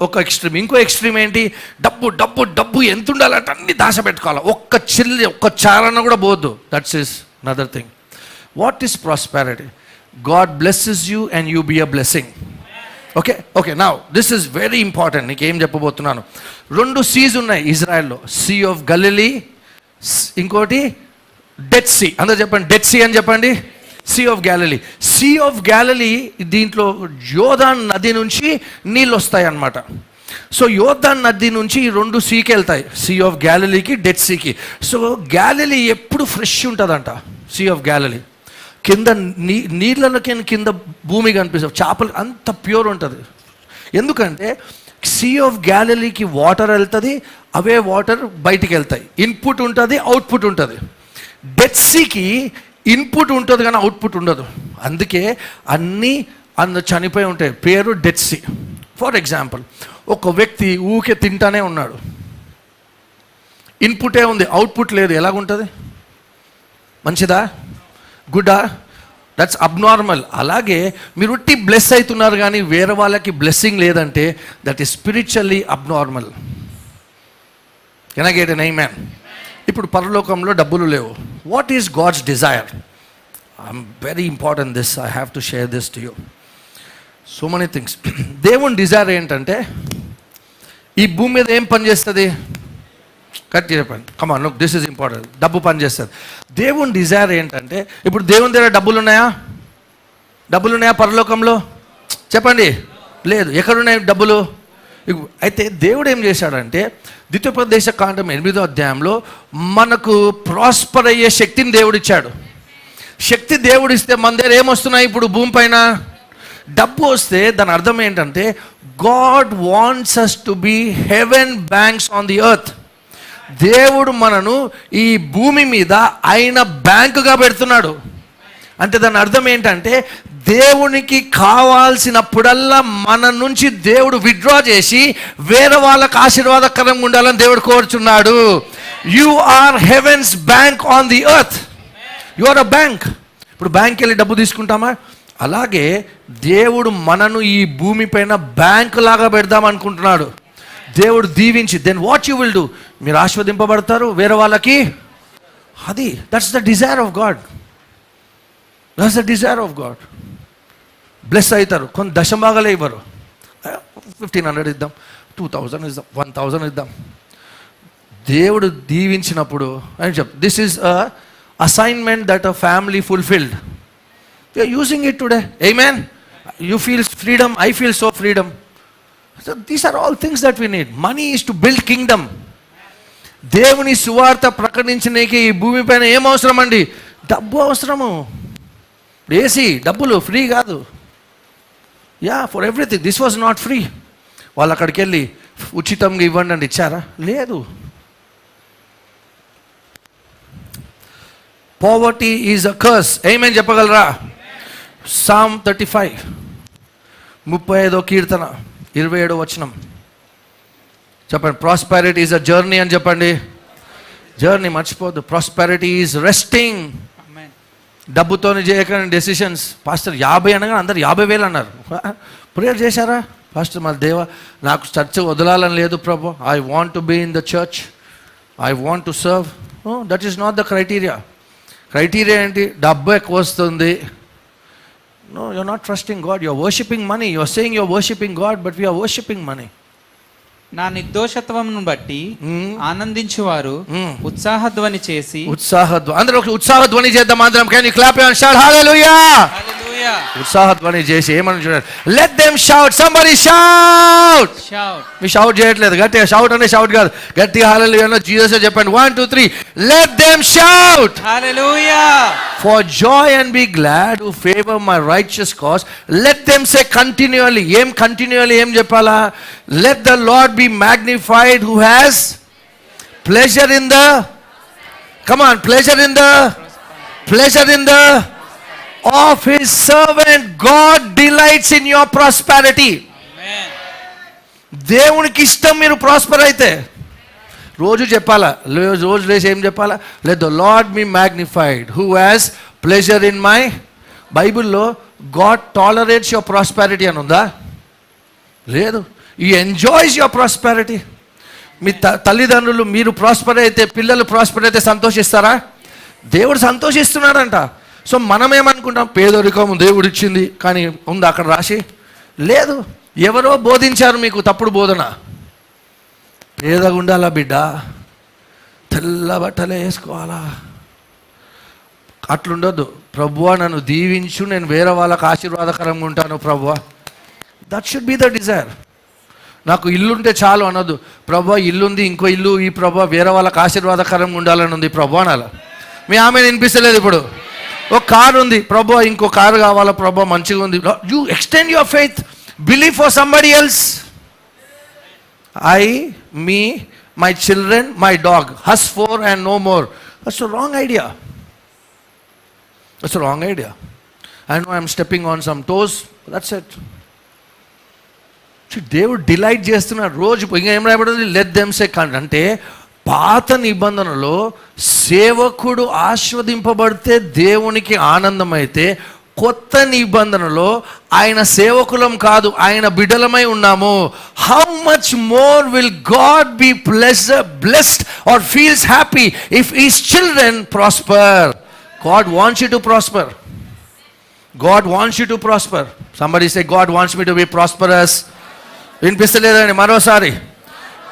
ఒక ఎక్స్ట్రీమ్. ఇంకో ఎక్స్ట్రీమ్ ఏంటి? డబ్బు డబ్బు డబ్బు ఎంత ఉండాలంటే అన్ని దాచబెట్టుకోవాలి, ఒక్క చారణ కూడా పోవద్దు. That's is another thing. What is prosperity? God blesses you and you be a blessing. Okay now this is very important. నీకేం చెప్పబోతున్నాను. 2 సీస్ ఉన్నాయి ఇజ్రాయెల్లో. సీ ఆఫ్ గలిలీ, ఇంకోటి డెడ్ సీ. అందరూ చెప్పండి డెడ్ సీ అని చెప్పండి. Sea of Galilee. Sea of Galilee, దీంట్లో యోర్దాన్ నది నుంచి నీళ్ళు వస్తాయి అన్నమాట. సో యోర్దాన్ నది నుంచి ఈ 2 సీకి వెళ్తాయి, see of గ్యాలిలీకి, dead సీకి. So Galilee ఎప్పుడు ఫ్రెష్ ఉంటుందంట. సీ ఆఫ్ గ్యాలిలీ కింద నీళ్ళకి కింద భూమి కనిపిస్తుంది, చేపలు అంత ప్యూర్ ఉంటుంది. ఎందుకంటే సీ ఆఫ్ గ్యాలిలీకి వాటర్ వెళ్తుంది, అవే వాటర్ బయటికి వెళ్తాయి. ఇన్పుట్ ఉంటుంది, అవుట్పుట్ ఉంటుంది. డెడ్ సీకి ఇన్పుట్ ఉంటుంది కానీ అవుట్పుట్ ఉండదు. అందుకే అన్నీ చనిపోయి ఉంటాయి. పేరు డెడ్ సీ. ఫర్ ఎగ్జాంపుల్, ఒక వ్యక్తి ఊకే తింటానే ఉన్నాడు, ఇన్పుటే ఉంది, అవుట్పుట్ లేదు. ఎలాగుంటుంది? మంచిదా? గుడ్డా? That's abnormal. అలాగే మీరు ఉట్టి బ్లెస్ అవుతున్నారు కానీ వేరే వాళ్ళకి బ్లెస్సింగ్ లేదంటే that is spiritually abnormal. Can I get an amen? ఇప్పుడు పరలోకంలో డబ్బులు లేవు. What is God's desire? I'm very important this, I have to share this to you. So many things. దేవుని డిజైర్ ఏంటంటే ఈ భూమి మీద ఏం పని చేస్తుంది? కరెక్ట్ చెప్పండి. Come on, look, this is important. డబ్బు పని చేస్తుంది. దేవుని డిజైర్ ఏంటంటే, ఇప్పుడు దేవుని దగ్గర డబ్బులు ఉన్నాయా? డబ్బులు ఉన్నాయా పరలోకంలో? చెప్పండి. లేదు. ఎక్కడున్నాయి డబ్బులు? అయితే దేవుడు ఏం చేశాడంటే ద్వితీయోపదేశ కాండం 8వ అధ్యాయంలో మనకు ప్రాస్పర్ అయ్యే శక్తిని దేవుడిచ్చాడు. శక్తి దేవుడిస్తే మన దగ్గర ఏమొస్తున్నాయి? ఇప్పుడు భూమి పైన డబ్బు వస్తే దాని అర్థం ఏంటంటే God wants us to be heaven banks on the earth. దేవుడు మనను ఈ భూమి మీద ఆయన బ్యాంకుగా పెడుతున్నాడు. అంటే దాని అర్థం ఏంటంటే దేవునికి కావాల్సినప్పుడల్లా మన నుంచి దేవుడు విత్డ్రా చేసి వేరే వాళ్ళకు ఆశీర్వాదకరంగా ఉండాలని దేవుడు కోరుచున్నాడు. You are heaven's bank on the earth. You are a bank. ఇప్పుడు బ్యాంక్కి వెళ్ళి డబ్బు తీసుకుంటామా? అలాగే దేవుడు మనను ఈ భూమి పైన బ్యాంకు లాగా పెడదాం అనుకుంటున్నాడు. దేవుడు దీవించి then what you will do? మీరు ఆశీర్వదింపబడతారు వేరే వాళ్ళకి. అది that's the desire of God. That's the desire of God. Bless అవుతారు. కొంత దశభాగాలే ఇవ్వరు. 1500 ఇద్దాం, 2000 ఇద్దాం, 1000 ఇద్దాం. దేవుడు దీవించినప్పుడు అని చెప్ this is a assignment that a family fulfilled. You are using it today. Amen. You feel freedom, I feel so freedom. So these are all things that we need. Money is to build kingdom. దేవుని సువార్త ప్రకటించడానికి ఈ భూమి పైన ఏం అవసరం అండి? డబ్బు అవసరము. ఏసీ డబ్బులు ఫ్రీ కాదు. Yeah, for everything. This was not free. వాళ్ళు అక్కడికి వెళ్ళి ఉచితంగా ఇవ్వండి అంటే ఇచ్చారా? లేదు. Poverty is a curse. ఏమేం చెప్పగలరా? సామ్ 35 35వ కీర్తన 27వ వచనం చెప్పండి. ప్రాస్పెరిటీ ఈజ్ అ జర్నీ అని చెప్పండి. జర్నీ మర్చిపోద్దు. Prosperity is resting. డబ్బుతో చేయకండి డెసిషన్స్. పాస్టర్ 50 అనగా అందరు 50,000 అన్నారు. ప్రేయర్ చేశారా? పాస్టర్ మా దేవ నాకు చర్చ్ వదలాలని లేదు ప్రభు. I want to be in the church, I want to serve. That is not the criteria. Criteria ఏంటి? డబ్బు ఎక్కువ వస్తుంది. No, you're not trusting God. You're worshipping money. You're saying you're worshipping God, but we are worshipping money. నా నిర్దోషత్వమును బట్టి ఆనందించువారు ఉత్సాహధ్వని చేసి అందరూ ఉత్సాహధ్వని చేద్దాం అందరం. Can you clap and shout hallelujah? హల్లెలూయా. ఉత్సాహధ్వని చేసి ఏమని చూడండి. Let them shout. Somebody shout. Shout. మీ షౌట్ చేయట్లేదు. గట్టిగా షౌట్ అంటే షౌట్ కాదు. గట్టిగా హల్లెలూయా అన్న జీసస్ చెప్పండి. 1 2 3. Let them shout. Hallelujah. For joy and be glad who favor my righteous cause. Let them say continually. ఏం continually ఏం చెప్పాలా? Let the Lord be magnified who has pleasure in the, come on, pleasure in the of his servant. God delights in your prosperity. ఆమేన్. దేవునికి ఇష్టం మీరు prosper అయితే. రోజు చెప్పాలా? రోజు లేచి ఏం చెప్పాలా? Let the Lord be magnified who has pleasure in my. బైబిల్లో గాడ్ టాలరేట్స్ యువర్ ప్రాస్పారిటీ అని ఉందా? లేదు. ఈ ఎంజాయ్స్ యువర్ ప్రాస్పారిటీ. మీ తల్లిదండ్రులు మీరు ప్రాస్పర్ అయితే, పిల్లలు ప్రాస్పర్ అయితే సంతోషిస్తారా? దేవుడు సంతోషిస్తున్నాడంట. సో మనం ఏమనుకుంటాం? పేదరికం దేవుడు ఇచ్చింది కానీ ఉంది అక్కడ రాసి లేదు. ఎవరో బోధించారు మీకు తప్పుడు బోధన. పేదగా ఉండాలా బిడ్డ, తెల్ల బట్టలే వేసుకోవాలా, అట్లుండొద్దు. ప్రభువా నన్ను దీవించు, నేను వేరే వాళ్ళకి ఆశీర్వాదకరంగా ఉంటాను ప్రభువా. That should be the desire. నాకు ఇల్లుంటే చాలు అనొద్దు. ప్రభువా ఇల్లుంది, ఇంకో ఇల్లు ఈ ప్రభువా వేరే వాళ్ళకి ఆశీర్వాదకరంగా ఉండాలని ఉంది ప్రభువా అనాల. మీ ఆమె వినిపిస్తలేదు. ఇప్పుడు ఒక కారు ఉంది, ప్రభువా ఇంకో కారు కావాలా ప్రభువా మంచిగా ఉంది. You extend your faith, believe for somebody else. I, me, my children, my dog. Hus for and no more. That's a wrong idea. That's a wrong idea. I know I'm stepping on some toes. That's it. దేవుడు delight చేస్తున్నాడు రోజు. ఇంకా ఏం రాయబడింది? Let them సే అంటే పాత నిబంధనలో సేవకుడు ఆస్వాదింపబడితే దేవునికి ఆనందమైతే, కొత్త నిబంధనలో ఆయన సేవకులం కాదు, ఆయన బిడ్డలమై ఉన్నాము. How much more will God be blessed or feels happy if his children prosper. God wants you to prosper. God wants you to prosper. Somebody say, God wants me to be prosperous. వినిపిస్తలేదండి మరోసారి.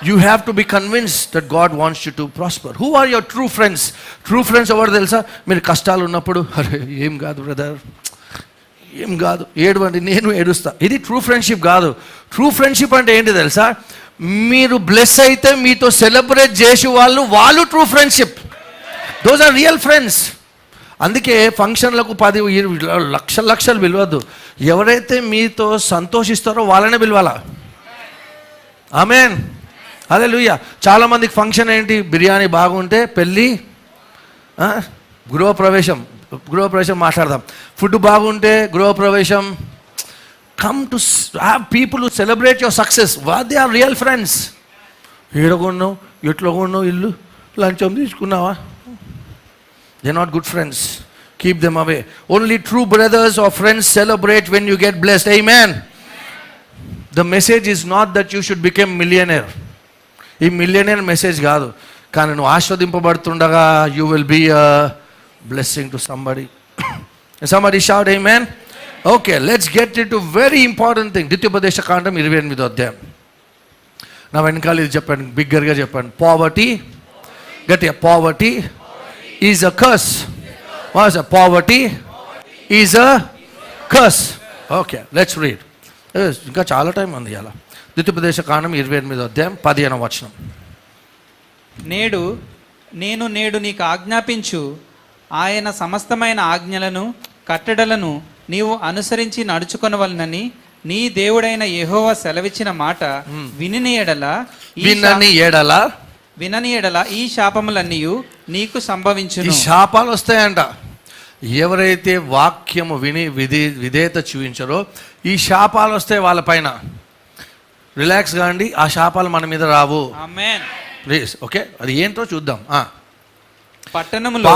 You have to be convinced that God wants you to prosper. Who are your true friends? True friends ఎవరు తెలుసా? మీరు కష్టాలు ఉన్నప్పుడు, అరే ఏం కాదు brother, ఏం కాదు, ఏడవండి, నేను ఏడుస్తా. ఇది ట్రూ ఫ్రెండ్షిప్ కాదు. ట్రూ ఫ్రెండ్షిప్ అంటే ఏంటి తెలుసా? మీరు బ్లెస్ అయితే మీతో సెలబ్రేట్ చేసే వాళ్ళు true friendship. Those are real friends. అందుకే ఫంక్షన్లకు 10 లక్షలు పిలవద్దు. ఎవరైతే మీతో సంతోషిస్తారో వాళ్ళనే పిలవాలా. ఆమేన్, హల్లెలూయా. చాలామందికి ఫంక్షన్ ఏంటి? బిర్యానీ బాగుంటే పెళ్ళి, గృహప్రవేశం మాట్లాడదాం. ఫుడ్ బాగుంటే గృహప్రవేశం. Come to have people who celebrate your success. They are real friends. ఏడగొన్నావు, ఎట్లా కొన్నావు, ఇల్లు లంచం తీసుకున్నావా? They're not good friends. Keep them away. Only true brothers or friends celebrate when you get blessed. Amen. The message is not that you should become millionaire. ఈ millionaire message కాదు. కానీ నువ్వు ఆస్వాదింపబడుతుండగా you will be a blessing to somebody. Somebody shout amen. Okay, let's get into very important thing. ద్వితీయోపదేశ కాండం 28వ అధ్యాయం. నా వెనకాల ఇది చెప్పండి, బిగ్గర్గా చెప్పండి. పావర్టీ, గట్టిగా, poverty is a curse. What is it? Poverty is a curse. Okay, let's read. ఇంకా చాలా టైం ఉంది అలా. ద్వితీయోపదేశ కాండం 28వ అధ్యాయం 15వ వచనం. నేడు నీకు ఆజ్ఞాపించు ఆయన సమస్తమైన ఆజ్ఞలను కట్టడలను నీవు అనుసరించి నడుచుకొనవలనని నీ దేవుడైన యెహోవా సెలవిచ్చిన మాట వినని ఎడల ఈ శాపములన్నీయు నీకు సంభవించును. ఈ శాపాలు వస్తాయంట. ఎవరైతే వాక్యము విని విధేయత చూపించారో ఈ శాపాలు వస్తాయి వాళ్ళపైన. రిలాక్స్ కాండి, ఆ శాపాలు మన మీద రావు. ఆమేన్, ప్లీజ్. ఓకే, అది ఏంటో చూద్దాం. పట్టణములో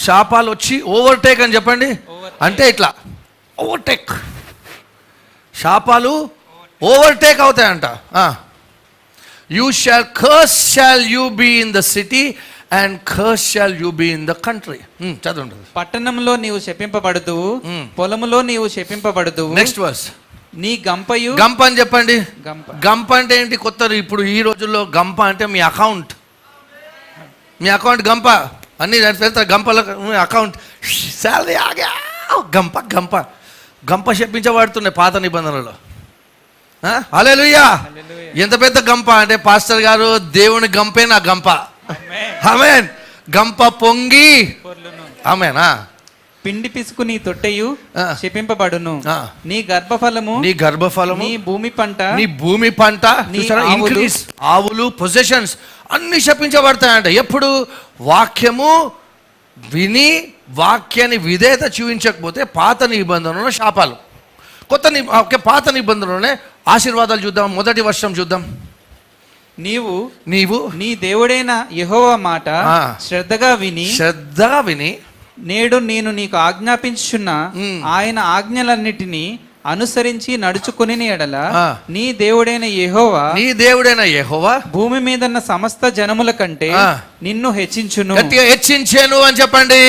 శాపాలు వచ్చి ఓవర్టేక్ అని చెప్పండి. అంటే ఇట్లా ఓవర్టేక్, శాపాలు overtake అవుతాయంట. You shall curse shall you be in the city and curse shall you be in the country. చదవండి. పట్టణంలో నీవు శపింపబడదువు, పొలములో నీవు శపింపబడదువు. Next verse. నీ గంపయు, గంప అని చెప్పండి. గంప అంటే ఏంటి? కొత్త ఇప్పుడు ఈ రోజుల్లో గంప అంటే మీ అకౌంట్ గంప అన్ని వెళ్తారు. గంపలో అకౌంట్ శాలరీ ఆగా గంప శపించబడుతున్నాయి పాత నిబంధనలలో. హల్లెలూయా. ఎంత పెద్ద గంప అంటే పాస్టర్ గారు, దేవుని గంపే నా గంప. ఆమేన్. గంప పొంగి, ఆమేన్. పిండి పిసుకు నీ తొట్టెయు శపింపబడును. నీ గర్భఫలము నీ భూమి పంట ఇంక్రీస్, ఆవులు, పొజెషన్స్ అన్ని శపించబడతాయంట. ఎప్పుడు? వాక్యము విని వాక్యాన్ని విధేయత చూపించకపోతే పాత నిబంధనలో శాపాలు, పాత నిబంధనలోనే ఆశీర్వాదాలు. చూద్దాం, మొదటి వర్షం చూద్దాం. నీవు నీ దేవుడైన యెహోవా మాట శ్రద్ధగా విని నేడు నేను నీకు ఆజ్ఞాపించుచున్న ఆయన ఆజ్ఞలన్నిటినీ అనుసరించి నడుచుకుని ఎడల నీ దేవుడైన యెహోవా భూమి మీదన్న సమస్త జనముల కంటే నిన్ను హెచ్చించును. హెచ్చించాను అని చెప్పండి.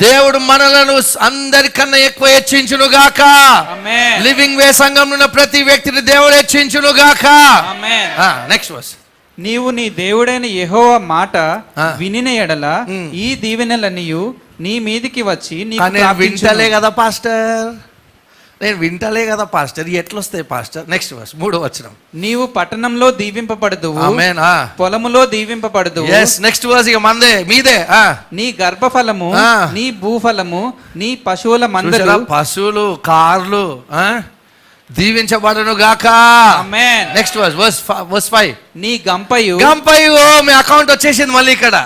దేవుడు మనలను అందరికన్నా ఎక్కువ హెచ్చించును గాక. లివింగ్ వే సంఘంలో ఉన్న ప్రతి వ్యక్తిని దేవుడు హెచ్చించును గాక. Next verse. నీవు నీ దేవుడైన యెహోవా మాట వినిన ఎడల ఈ దీవెనలన్నీయు నీ మీదికి వచ్చి వింటలే కదా పాస్టర్, నేను వింటలే కదా పాస్టర్, ఎట్లొస్తాయి పాస్టర్? నెక్స్ట్ వర్స్, 3వ వచనం. నీవు పట్టణంలో దీవింపబడదువు, ఆమేన్. పొలములో దీవింపబడదువు. yes, నెక్స్ట్ వర్స్ ఇక మందే మీదే. నీ గర్భఫలము నీ భూఫలము నీ పశువుల మందలు, పశువులు, కార్లు దీవించబడను గాక. ఆమేన్. Next verse 5. నీ గంపయు మీ అకౌంట్ వచ్చేసింది మళ్ళీ ఇక్కడ.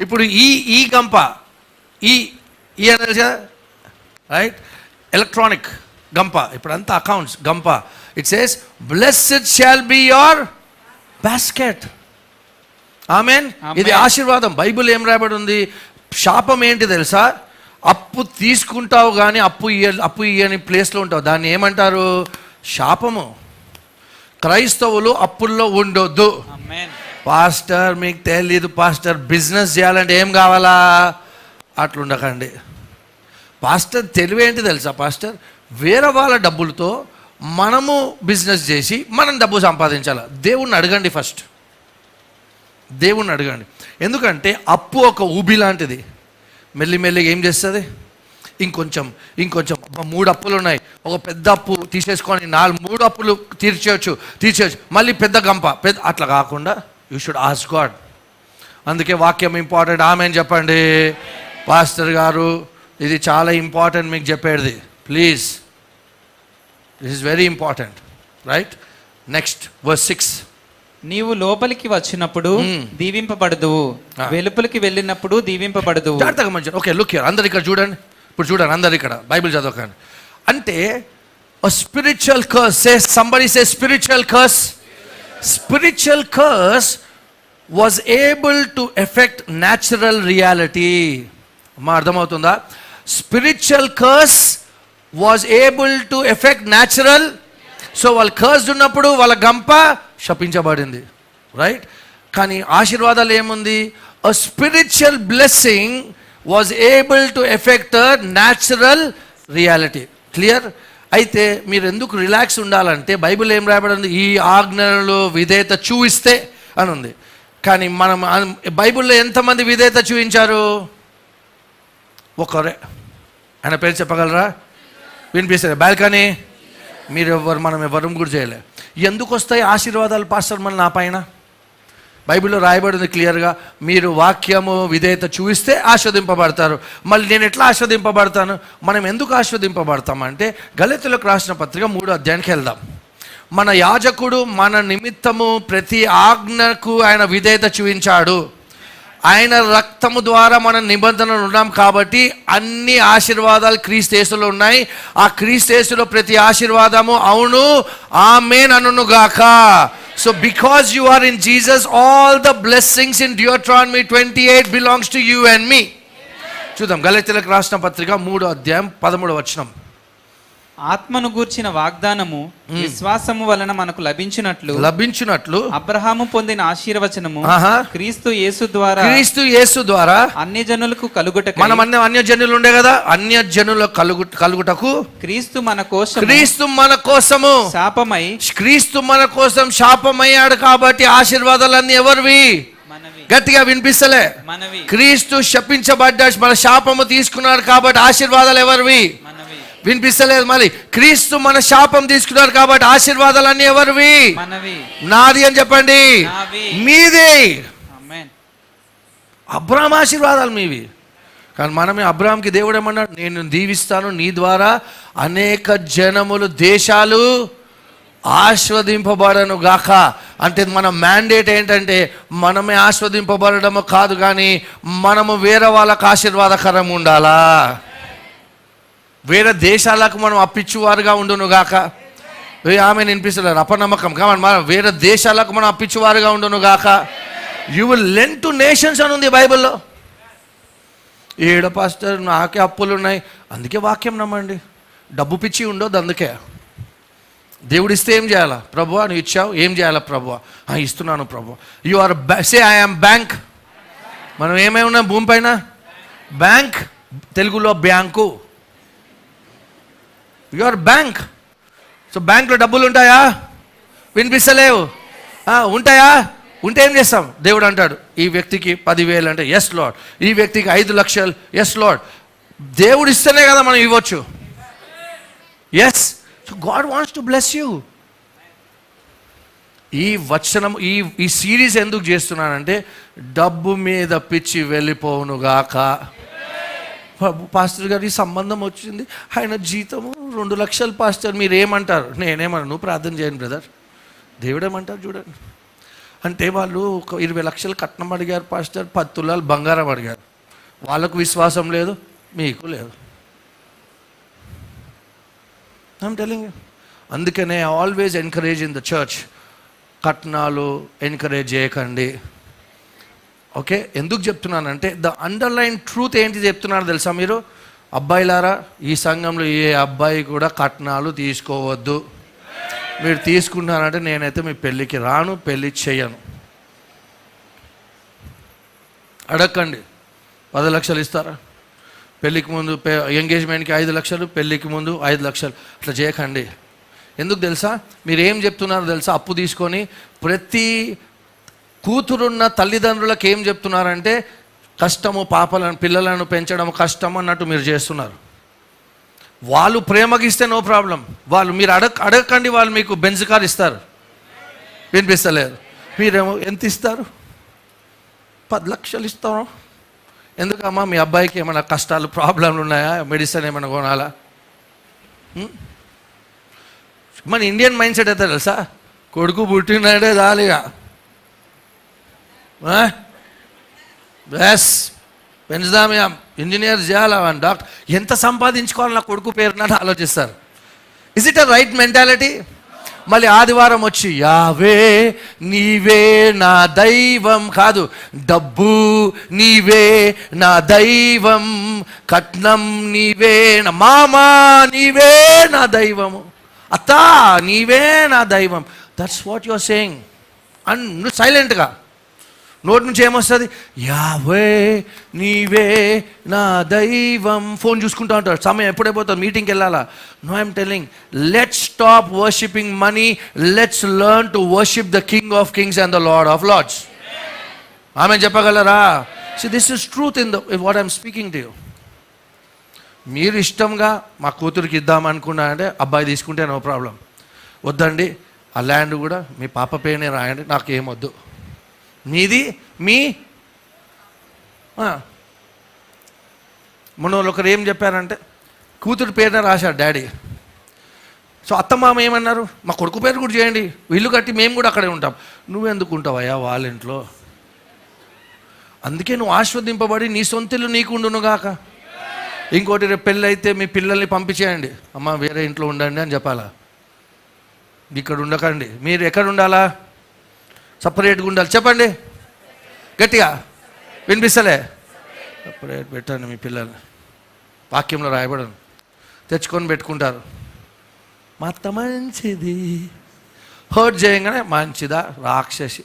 ఇప్పుడు ఈ గంప ఈ రైట్? ఎలక్ట్రానిక్ గంప, ఇప్పుడంతా అకౌంట్స్ గంప. It says blessed shall be your basket. Amen. ఇది ఆశీర్వాదం. బైబిల్ ఏం రాయబడి ఉంది? శాపం ఏంటి తెలుసా? అప్పు తీసుకుంటావు కానీ అప్పు ఇయ్యని ప్లేస్లో ఉంటావు. దాన్ని ఏమంటారు? శాపము. క్రైస్తవులు అప్పుల్లో ఉండొద్దు. పాస్టర్ మీకు తెలీదు పాస్టర్, బిజినెస్ చేయాలంటే ఏం కావాలా? అట్లుండకండి. పాస్టర్ తెలివి ఏంటి తెలుసా? పాస్టర్ వేరే వాళ్ళ డబ్బులతో మనము బిజినెస్ చేసి మనం డబ్బు సంపాదించాలి. దేవుణ్ణి అడగండి ఫస్ట్. దేవుణ్ణి అడగండి. ఎందుకంటే అప్పు ఒక ఊబి లాంటిది. మెల్లిమెల్లిగా ఏం చేస్తుంది? ఇంకొంచెం 3 అప్పులు ఉన్నాయి, ఒక పెద్ద అప్పు తీసేసుకొని 3 అప్పులు తీర్చేయచ్చు. మళ్ళీ పెద్ద గంప అట్లా కాకుండా యూ షుడ్ ఆస్క్ గాడ్. అందుకే వాక్యం ఇంపార్టెంట్. ఆమెన్ చెప్పండి. పాస్టర్ గారు ఇది చాలా ఇంపార్టెంట్ మీకు చెప్పేది. Please, this is very important. Right? Next verse 6. నీవు లోపలికి వచ్చినప్పుడు దీవింపబడదువు, వెలుపలికి వెళ్ళినప్పుడు దీవింపబడదువు. జాగ్రత్తగా మంచి. Okay, look here. అందరు ఇక్కడ చూడండి. ఇప్పుడు చూడండి, అందరు ఇక్కడ బైబిల్ చదవకండి. అంటే spiritual curse, somebody say spiritual curse. Spiritual curse was able to effect natural reality. అమ్మా అర్థమవుతుందా? Spiritual curse was able to effect natural. So వాళ్ళు కర్స్డ్ ఉన్నప్పుడు వాళ్ళ గంప శపించబడింది. రైట్? కానీ ఆశీర్వాదాలు ఏముంది? A spiritual blessing was able to effect natural reality. Clear? అయితే మీరు ఎందుకు రిలాక్స్ ఉండాలంటే బైబిల్ ఏం రాయబడింది? ఈ ఆజ్ఞలలో విధేయత చూయిస్తే అని ఉంది. కానీ మనం బైబిల్లో ఎంతమంది విధేయత చూపించారు? ఒకరే. ఆయన పేరు చెప్పగలరా? వినిపిస్తారు బాల్కనీ. మీరు మనం ఎవరు కూడా చేయలే. ఎందుకు వస్తాయి ఆశీర్వాదాలు పాస్టర్ మన నా పైన? బైబిల్లో రాయబడింది క్లియర్గా, మీరు వాక్యము విధేయత చూపిస్తే ఆస్వాదింపబడతారు. మళ్ళీ నేను ఎట్లా ఆస్వాదింపబడతాను? మనం ఎందుకు ఆస్వాదింపబడతామంటే గలతీయులకు రాసిన పత్రిక 3వ అధ్యాయానికి వెళ్దాం. మన యాజకుడు మన నిమిత్తము ప్రతి ఆజ్ఞకు ఆయన విధేయత చూపించాడు. ఆయన రక్తము ద్వారా మన నిబంధనలు ఉన్నాం కాబట్టి అన్ని ఆశీర్వాదాలు క్రీస్తు యేసులో ఉన్నాయి. ఆ క్రీస్తు యేసులో ప్రతి ఆశీర్వాదము అవును ఆమేన్ అనును గాక. So because you are in Jesus, all the blessings in Deuteronomy 28 belongs to you and me. చూద్దాం గలతీయులకు రాసిన పత్రిక 3వ అధ్యాయం 13వ వచనం. ఆత్మను గూర్చిన వాగ్దానము విశ్వాసము వలన మనకు లభించినట్లు అబ్రహాము పొందిన ఆశీర్వచనము క్రీస్తు యేసు ద్వారా అన్య జనులకు కలుగుటకు. మనం అన్య జనులు ఉండే కదా, అన్య జనుల కలుగుటకు క్రీస్తు మన కోసము శాపమై, క్రీస్తు మన కోసం శాపమయ్యాడు. కాబట్టి ఆశీర్వాదాలన్నీ ఎవరివి? గట్టిగా వినిపిస్తలే. క్రీస్తు శపించబడ్డాడు, మన శాపము తీసుకున్నాడు కాబట్టి ఆశీర్వాదాలు ఎవరివి? వినిపిస్తలేదు. మళ్ళీ క్రీస్తు మన శాపం తీసుకున్నారు కాబట్టి ఆశీర్వాదాలన్నీ ఎవరివి? నాది అని చెప్పండి. మీది. అబ్రాహాం ఆశీర్వాదాలు మీవి. కానీ మనమే అబ్రాహాంకి దేవుడు ఏమన్నాడు? నేను దీవిస్తాను, నీ ద్వారా అనేక జనములు దేశాలు ఆస్వాదింపబడను గాక. అంటే మన మ్యాండేట్ ఏంటంటే మనమే ఆస్వాదింపబడము కాదు, కానీ మనము వేరే వాళ్ళకు ఆశీర్వాదకరం ఉండాలా. వేరే దేశాలకు మనం అప్పిచ్చువారుగా ఉండును గాక. ఆమె వినిపిస్తలేదు, అపనమ్మకం. కాబట్టి మనం వేరే దేశాలకు మనం అప్పిచ్చువారుగా ఉండును గాక. You will lend to nations అని ఉంది బైబిల్లో. ఏడ పాస్టర్ నాకే అప్పులు ఉన్నాయి, అందుకే వాక్యం నమ్మండి. డబ్బు పిచ్చి ఉండొద్దు. అందుకే దేవుడు ఇస్తే ఏం చేయాలా? ప్రభువా నువ్వు ఇచ్చావు, ఏం చేయాలా? ప్రభువా ఇస్తున్నాను ప్రభువా. You are say I am bank. మనం ఏమై ఉన్నాం భూమి పైన? బ్యాంక్. తెలుగులో బ్యాంకు. Your bank. సో బ్యాంక్లో డబ్బులు ఉంటాయా? వినిపిస్తలేవు. ఉంటాయా? ఉంటే ఏం చేస్తాం? దేవుడు అంటాడు ఈ వ్యక్తికి 10,000 అంటే ఎస్ లార్డ్, ఈ వ్యక్తికి 5 లక్షలు ఎస్ లార్డ్. దేవుడు ఇస్తేనే కదా మనం ఇవ్వచ్చు. Yes. So God wants to bless you. ఈ వచనం ఈ సిరీస్ ఎందుకు చేస్తున్నానంటే డబ్బు మీద పిచ్చి వెళ్ళిపోవునుగాక. పాస్టర్ గారు ఈ సంబంధం వచ్చింది, ఆయన జీతము 2 లక్షలు. పాస్టర్ మీరు ఏమంటారు? నేనేమన్నా, నువ్వు ప్రార్థన చేయండి బ్రదర్. దేవుడేమంటారు చూడండి. అంటే వాళ్ళు ఒక 20 లక్షలు కట్నం అడిగారు పాస్టర్, 10 తులాలు బంగారం అడిగారు. వాళ్ళకు విశ్వాసం లేదు, మీకు లేదు. I'm telling you. అందుకనే always encourage in the church, కట్నాలు ఎంకరేజ్ చేయకండి. ఓకే, ఎందుకు చెప్తున్నానంటే ద అండర్లైన్ ట్రూత్ ఏంటి చెప్తున్నారు తెలుసా మీరు? అబ్బాయిలారా, ఈ సంఘంలో ఏ అబ్బాయి కూడా కట్నాలు తీసుకోవద్దు. మీరు తీసుకున్నారంటే నేనైతే మీ పెళ్ళికి రాను, పెళ్ళి చేయను. అడగండి, 10 లక్షలు ఇస్తారా? పెళ్ళికి ముందు ఎంగేజ్మెంట్కి 5 లక్షలు, పెళ్ళికి ముందు 5 లక్షలు, అట్లా చేయకండి. ఎందుకు తెలుసా? మీరు ఏం చెప్తున్నారో తెలుసా? అప్పు తీసుకొని ప్రతి కూతురున్న తల్లిదండ్రులకు ఏం చెప్తున్నారంటే కష్టము, పిల్లలను పెంచడం కష్టం అన్నట్టు మీరు చేస్తున్నారు. వాళ్ళు ప్రేమగిస్తే నో ప్రాబ్లం, వాళ్ళు మీరు అడగకండి, వాళ్ళు మీకు బెంజ్ కార్ ఇస్తారు. వినిపిస్తలేదు? మీరేమో ఎంత ఇస్తారు? 10 లక్షలు ఇస్తాం. ఎందుకమ్మా? మీ అబ్బాయికి ఏమైనా కష్టాలు, ప్రాబ్లంలు ఉన్నాయా? మెడిసిన్ ఏమైనా కొనాలా? మన ఇండియన్ మైండ్ సెట్ అయితే తెలుసా? కొడుకు పుట్టినాడే దాలిగా బస్ పెంచుదామే, ఇంజనీర్ చేయాలా, డాక్టర్, ఎంత సంపాదించుకోవాలి నా కొడుకు పేరున ఆలోచిస్తారు. Is it a right mentality? మళ్ళీ ఆదివారం వచ్చి యావే నీవే నా దైవం కాదు, డబ్బు నీవే నా దైవం, కట్నం నీవే నా మామా, నీవే నా దైవము, అత్త నీవే నా దైవం. That's what you are saying. And నువ్వు సైలెంట్గా నోటి నుంచి ఏమొస్తుంది? యావే నీవే నా దైవం. ఫోన్ చూసుకుంటూ ఉంటాడు, సమయం ఎప్పుడైపోతుంది, మీటింగ్కి వెళ్ళాలా? No, I'm telling, let's stop worshipping money, let's learn to worship the King of kings and the Lord of lords. ఆమె చెప్పగలరా? So this is truth in the what I'm speaking to you. మీరు ఇష్టంగా మా కూతురికి ఇద్దామనుకున్నారంటే అబ్బాయి తీసుకుంటే no problem. వద్దండి, ఆ ల్యాండ్ కూడా మీ పాప పేరునే రాయండి, నాకు ఏమొద్దు, మీది మీ. మొన్న ఒకరు ఏం చెప్పారంటే కూతురు పేరునే రాశాడు డాడీ. సో అత్తమామ ఏమన్నారు? మా కొడుకు పేరు కూడా చేయండి, ఇల్లు కట్టి మేము కూడా అక్కడే ఉంటాం. నువ్వెందుకు ఉంటావయ్యా వాళ్ళ ఇంట్లో? అందుకే నువ్వు ఆస్వాదింపబడి నీ సొంత ఇల్లు నీకు ఉండునుగాక. ఇంకోటి, రేపు పెళ్ళి అయితే మీ పిల్లల్ని పంపించేయండి, అమ్మ వేరే ఇంట్లో ఉండండి అని చెప్పాలా? ఇక్కడ ఉండకండి. మీరు ఎక్కడ ఉండాలా? సపరేట్గా ఉండాలి. చెప్పండి గట్టిగా, వినిపిస్తలే? సపరేట్ పెట్టండి మీ పిల్లల్ని. వాక్యంలో రాయబడను, తెచ్చుకొని పెట్టుకుంటారు. మా అత్త మంచిది, హర్ట్ చేయగానే మంచిదా రాక్షసి,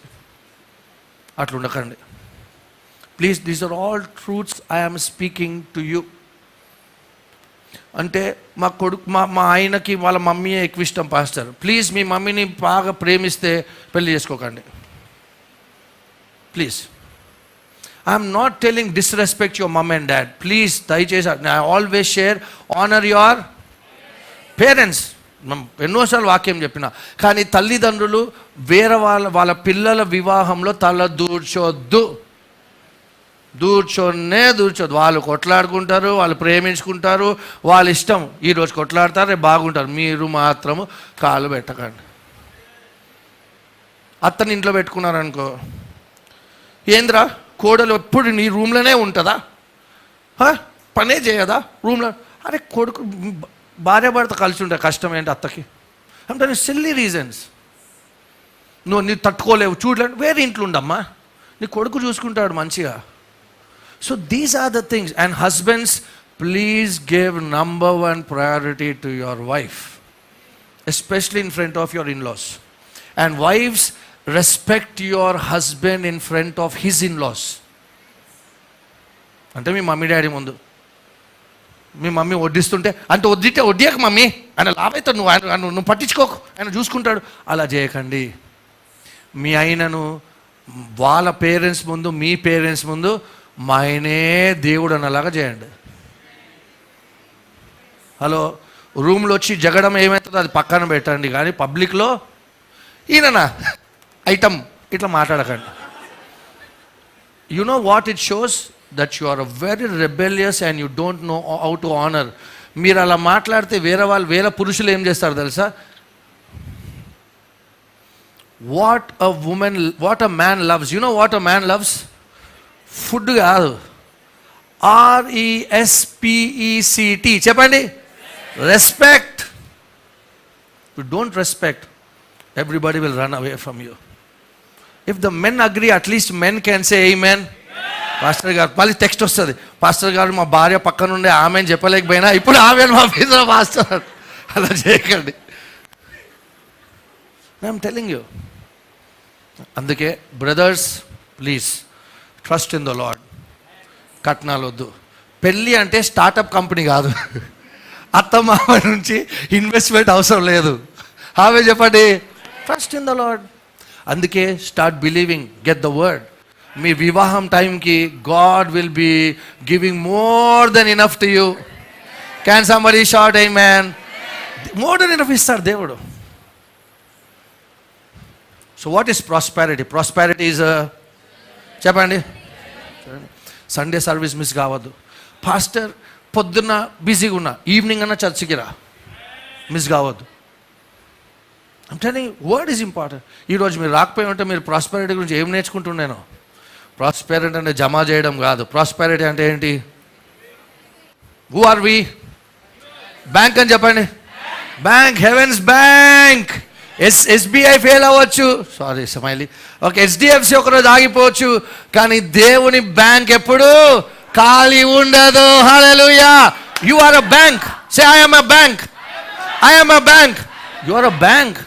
అట్లా ఉండకండి please. These are all truths I am speaking to you. అంటే మా కొడుకు మా ఆయనకి వాళ్ళ మమ్మీయే ఎక్కువ ఇష్టం పాస్టర్. ప్లీజ్ మీ మమ్మీని బాగా ప్రేమిస్తే పెళ్లి చేసుకోకండి please. I'm not telling disrespect your mum and dad. Please దయచేసి I always share honour your parents. ఎన్నోసార్లు వాక్యం చెప్పిన, కానీ తల్లిదండ్రులు వేరే వాళ్ళ పిల్లల వివాహంలో తల దూర్చొద్దు. దూర్చొద్దు. వాళ్ళు కొట్లాడుకుంటారు, వాళ్ళు ప్రేమించుకుంటారు, వాళ్ళ ఇష్టం. ఈరోజు కొట్లాడతారు, రేపు బాగుంటారు. మీరు మాత్రము కాళ్ళు పెట్టకండి. అత్తని ఇంట్లో పెట్టుకున్నారనుకో, ఏంద్రా కోడలు ఎప్పుడు నీ రూమ్లోనే ఉంటుందా? పనే చేయదా రూమ్లో? అరే కొడుకు భార్య భర్త కలిసి ఉంటే కష్టం ఏంటి అత్తకి? అంటే సిల్లీ రీజన్స్. నువ్వు తట్టుకోలేవు, చూడలేవు, వేరే ఇంట్లో ఉండమ్మా, నీ కొడుకు చూసుకుంటాడు మంచిగా. So these are the things. And husbands, please give number 1 priority to your wife, especially in front of your in-laws. And wives, respect your husband in front of his in-laws. అంటే మీ మమ్మీ డాడీ ముందు మీ mummy వడ్డిస్తుంటే, అంటే వడ్డీయక mummy, ఆయన లాభైతే నువ్వు పట్టించుకోకు, ఆయన చూసుకుంటాడు. అలా చేయకండి. మీ ఆయనను వాళ్ళ పేరెంట్స్ ముందు, మీ పేరెంట్స్ ముందు మా ఆయనే దేవుడు అన్నలాగా చేయండి. హలో, రూమ్లో వచ్చి జగడం ఏమవుతుందో అది పక్కన పెట్టండి, కానీ పబ్లిక్లో ఈయననా ఐటమ్ ఇట్లా మాట్లాడకండి. You know what it shows? That you are a very rebellious and you don't know how to honour. మీరు అలా మాట్లాడితే వేరే పురుషులు ఏం చేస్తారు తెలుసా? What a man loves, you know what a man loves? Food కాదు, RESPECT. చెప్పండి, respect. you don't respect, everybody will run away from you. If the men agree, at least men can say amen. Pastor గారు మళ్ళీ text వస్తుంది, pastor గారు మా భార్య పక్కన ఉండే ఆమెను చెప్పలేకపోయినా ఇప్పుడు ఆమె మా మీద పాస్టర్. అలా చేయకండి. I'm telling you. అందుకే brothers please trust in the lord. కట్నాలు వద్దు. పెళ్ళి అంటే స్టార్టప్ కంపెనీ కాదు. అత్తమామ నుంచి ఇన్వెస్ట్మెంట్ అవసరం లేదు. ఆమె చెప్పండి, ట్రస్ట్ ఇన్ ద లార్డ్. అందుకే start believing, get the word. మీ వివాహం టైంకి god will be giving more than enough to you. Can somebody short a man? More than enough ఇస్తాడు దేవుడు. So what is prosperity? Prosperity is చెప్పండి. Sunday service miss కావద్దు. Pastor పొద్దున్న బిజీగా ఉన్నా, ఈవినింగ్ అన్న చర్చికి రా, మిస్ కావద్దు. అంటే వర్డ్ ఈజ్ ఇంపార్టెంట్. ఈరోజు మీరు రాకపోయి ఉంటే మీరు ప్రాస్పారిటీ గురించి ఏం నేర్చుకుంటున్నాను? ప్రాస్పారిటీ అంటే జమ చేయడం కాదు. ప్రాస్పారిటీ అంటే ఏంటి? Who are we? బ్యాంక్ అని చెప్పండి. Bank, heavens bank. SBI fail అవ్వచ్చు, సారీ స్మైలీ, ఓకే, హెచ్డిఎఫ్సి ఒకరోజు ఆగిపోవచ్చు, కానీ దేవుని బ్యాంక్ ఎప్పుడు ఖాళీ ఉండదు. Hallelujah. You are a bank. Say I am a bank. I am a bank. You are a bank.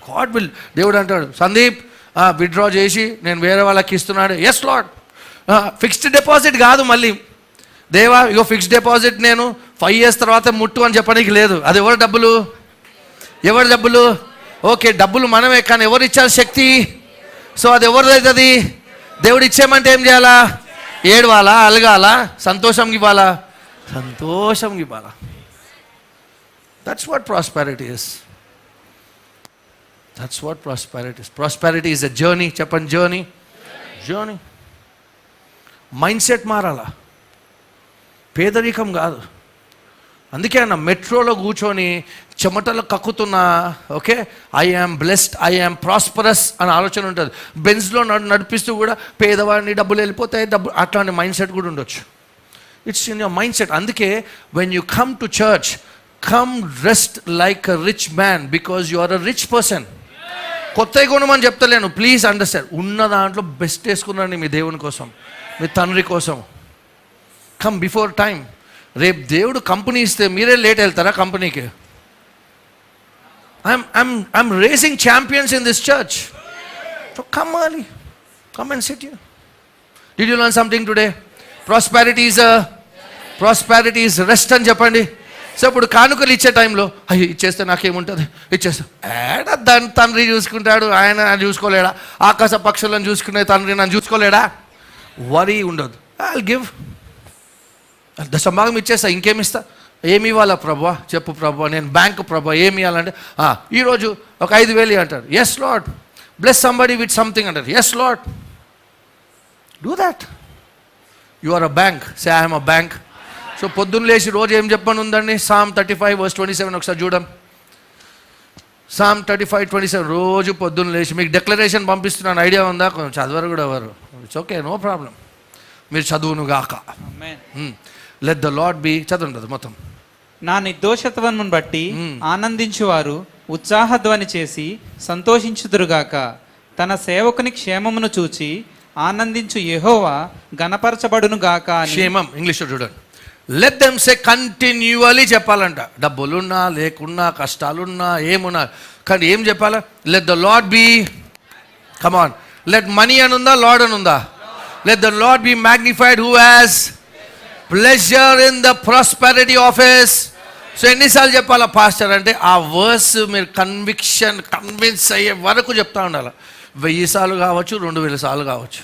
God will. దేవుడు అంటాడు, సందీప్ విత్డ్రా చేసి నేను వేరే వాళ్ళకి ఇస్తున్నాడు. Yes lord. ఫిక్స్డ్ డిపాజిట్ కాదు. మళ్ళీ దేవా ఇగో ఫిక్స్డ్ డిపాజిట్ నేను 5 years తర్వాత ముట్టు అని చెప్పడానికి లేదు. అది ఎవరి డబ్బులు? ఎవరి డబ్బులు? ఓకే, డబ్బులు మనమే, కానీ ఎవరు ఇచ్చారు శక్తి? సో అది ఎవరిది అవుతుంది? దేవుడు ఇచ్చేయమంటే ఏం చేయాలా? ఏడవాలా? అలగాలా? సంతోషంగా ఇవ్వాలా? సంతోషంగా ఇవ్వాలా. That's what prosperity is. That's what prosperity is. Prosperity is a journey. చెప్పండి, జర్నీ. జర్నీ. మైండ్ సెట్ మారాలా. పేదరికం కాదు. అందుకే అన్న మెట్రోలో కూర్చొని చెమటలు కక్కుతున్నా, okay, I am blessed, I am prosperous అని ఆలోచన ఉంటుంది. బెంజ్లో నడిపిస్తూ కూడా పేదవాడిని డబ్బులు వెళ్ళిపోతాయి, డబ్బులు, అట్లాంటి మైండ్ సెట్ కూడా ఉండొచ్చు. It's in your mind set. అందుకే when you come to church, come rest like a rich man because you are a rich person. కొత్తగా కొనమని చెప్తలేను, ప్లీజ్ అండర్స్టాండ్. ఉన్న దాంట్లో బెస్ట్ వేసుకున్నాను మీ దేవుని కోసం, మీ తండ్రి కోసం. Come before time. రేపు దేవుడు కంపెనీ ఇస్తే మీరే లేట్ వెళ్తారా కంపెనీకి? I'm racing champions in this church. So come early. Come and sit here. Did you learn something today? Prosperity is rest అని చెప్పండి. సో ఇప్పుడు కానుకలు ఇచ్చే టైంలో అయ్యో ఇచ్చేస్తే నాకేముంటుంది, ఇచ్చేస్తా, ఏడా దాని తండ్రి చూసుకుంటాడు, ఆయన చూసుకోలేడా? ఆకాశ పక్షులను చూసుకునే తండ్రి నన్ను చూసుకోలేడా? వరీ ఉండదు. ఐ గివ్, దశభాగం ఇచ్చేస్తా, ఇంకేమిస్తా? ఏమి ఇవ్వాలా ప్రభువా? చెప్పు ప్రభువా, నేను బ్యాంకు ప్రభువా, ఏమి ఇవ్వాలంటే ఈరోజు ఒక 5,000 అంటారు. Yes lord. Bless somebody with something అంటారు. Yes lord. Do that. You are a bank. Say I am a bank. So పొద్దున్న లేచి రోజు ఏం చెప్పని ఉందండి? Psalm 35:27 ఒకసారి చూడం. Psalm 35:27 రోజు పొద్దున్న లేచి మీకు డెక్లరేషన్ పంపిస్తున్నాను, ఐడియా ఉందా? కొంచెం చదవరు కూడా ఎవరు. It's okay, no problem. మీరు చదువును గాక. Let the Lord be. చదవండి మొత్తం. నా నిర్దోషత్వమును బట్టి ఆనందించువారు ఉత్సాహధ్వని చేసి సంతోషించుదురుగాక. తన సేవకుని క్షేమమును చూచి ఆనందించు యెహోవా గణపరచబడును గాక. క్షేమం ఇంగ్లీష్లో చూడండి. లెట్ దెమ్ సే కంటిన్యూవలీ చెప్పాలంట. డబ్బులున్నా లేకున్నా కష్టాలున్నా ఏమున్నా, కానీ ఏం చెప్పాలా? Let the Lord be. Come on. Let money అని ఉందా? లార్డ్ అని ఉందా? Let the Lord be magnified who has pleasure in the prosperity of his. So ఎన్నిసార్లు చెప్పాలా పాస్టర్ అంటే? ఆ వర్స్ మీరు కన్విన్స్ అయ్యే వరకు చెప్తా ఉండాలి. 1000 సార్లు కావచ్చు, 2000 సార్లు కావచ్చు.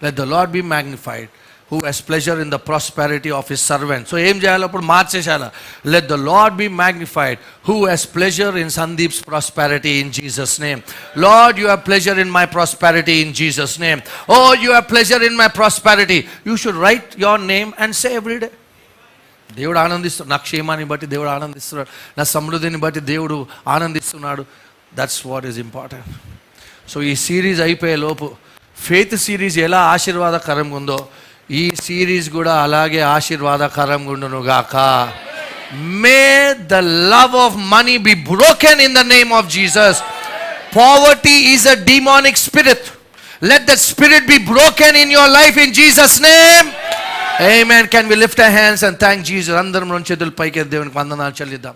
Let the Lord be magnified who has pleasure in the prosperity of his servant. So ఏం చేయాలి అప్పుడు? మార్చేసాలా. let the Lord be magnified who has pleasure in Sandeep's prosperity in Jesus name. Lord, you have pleasure in my prosperity in Jesus name. Oh, you have pleasure in my prosperity. You should write your name and say every day. దేవుడు ఆనందిస్తున్నాడు. నా క్షేమాన్ని బట్టి దేవుడు ఆనందిస్తున్నాడు, నా సమృద్ధిని బట్టి దేవుడు ఆనందిస్తున్నాడు. That's what is important. So ఈ సిరీస్ అయిపోయే లోపు ఫెయిత్ సిరీస్ ఎలా ఆశీర్వాదకరంగా ఉందో ఈ సిరీస్ కూడా అలాగే ఆశీర్వాదకరంగా ఉండును గాక. May the love of money be broken in the name of Jesus. Poverty is a demonic spirit. Let that spirit be broken in your life in Jesus' name. Amen. Can we lift our hands and thank Jesus? అందరం రెండు చేతులు పైకి దేవునికి వందనాలు చెల్లిద్దాం.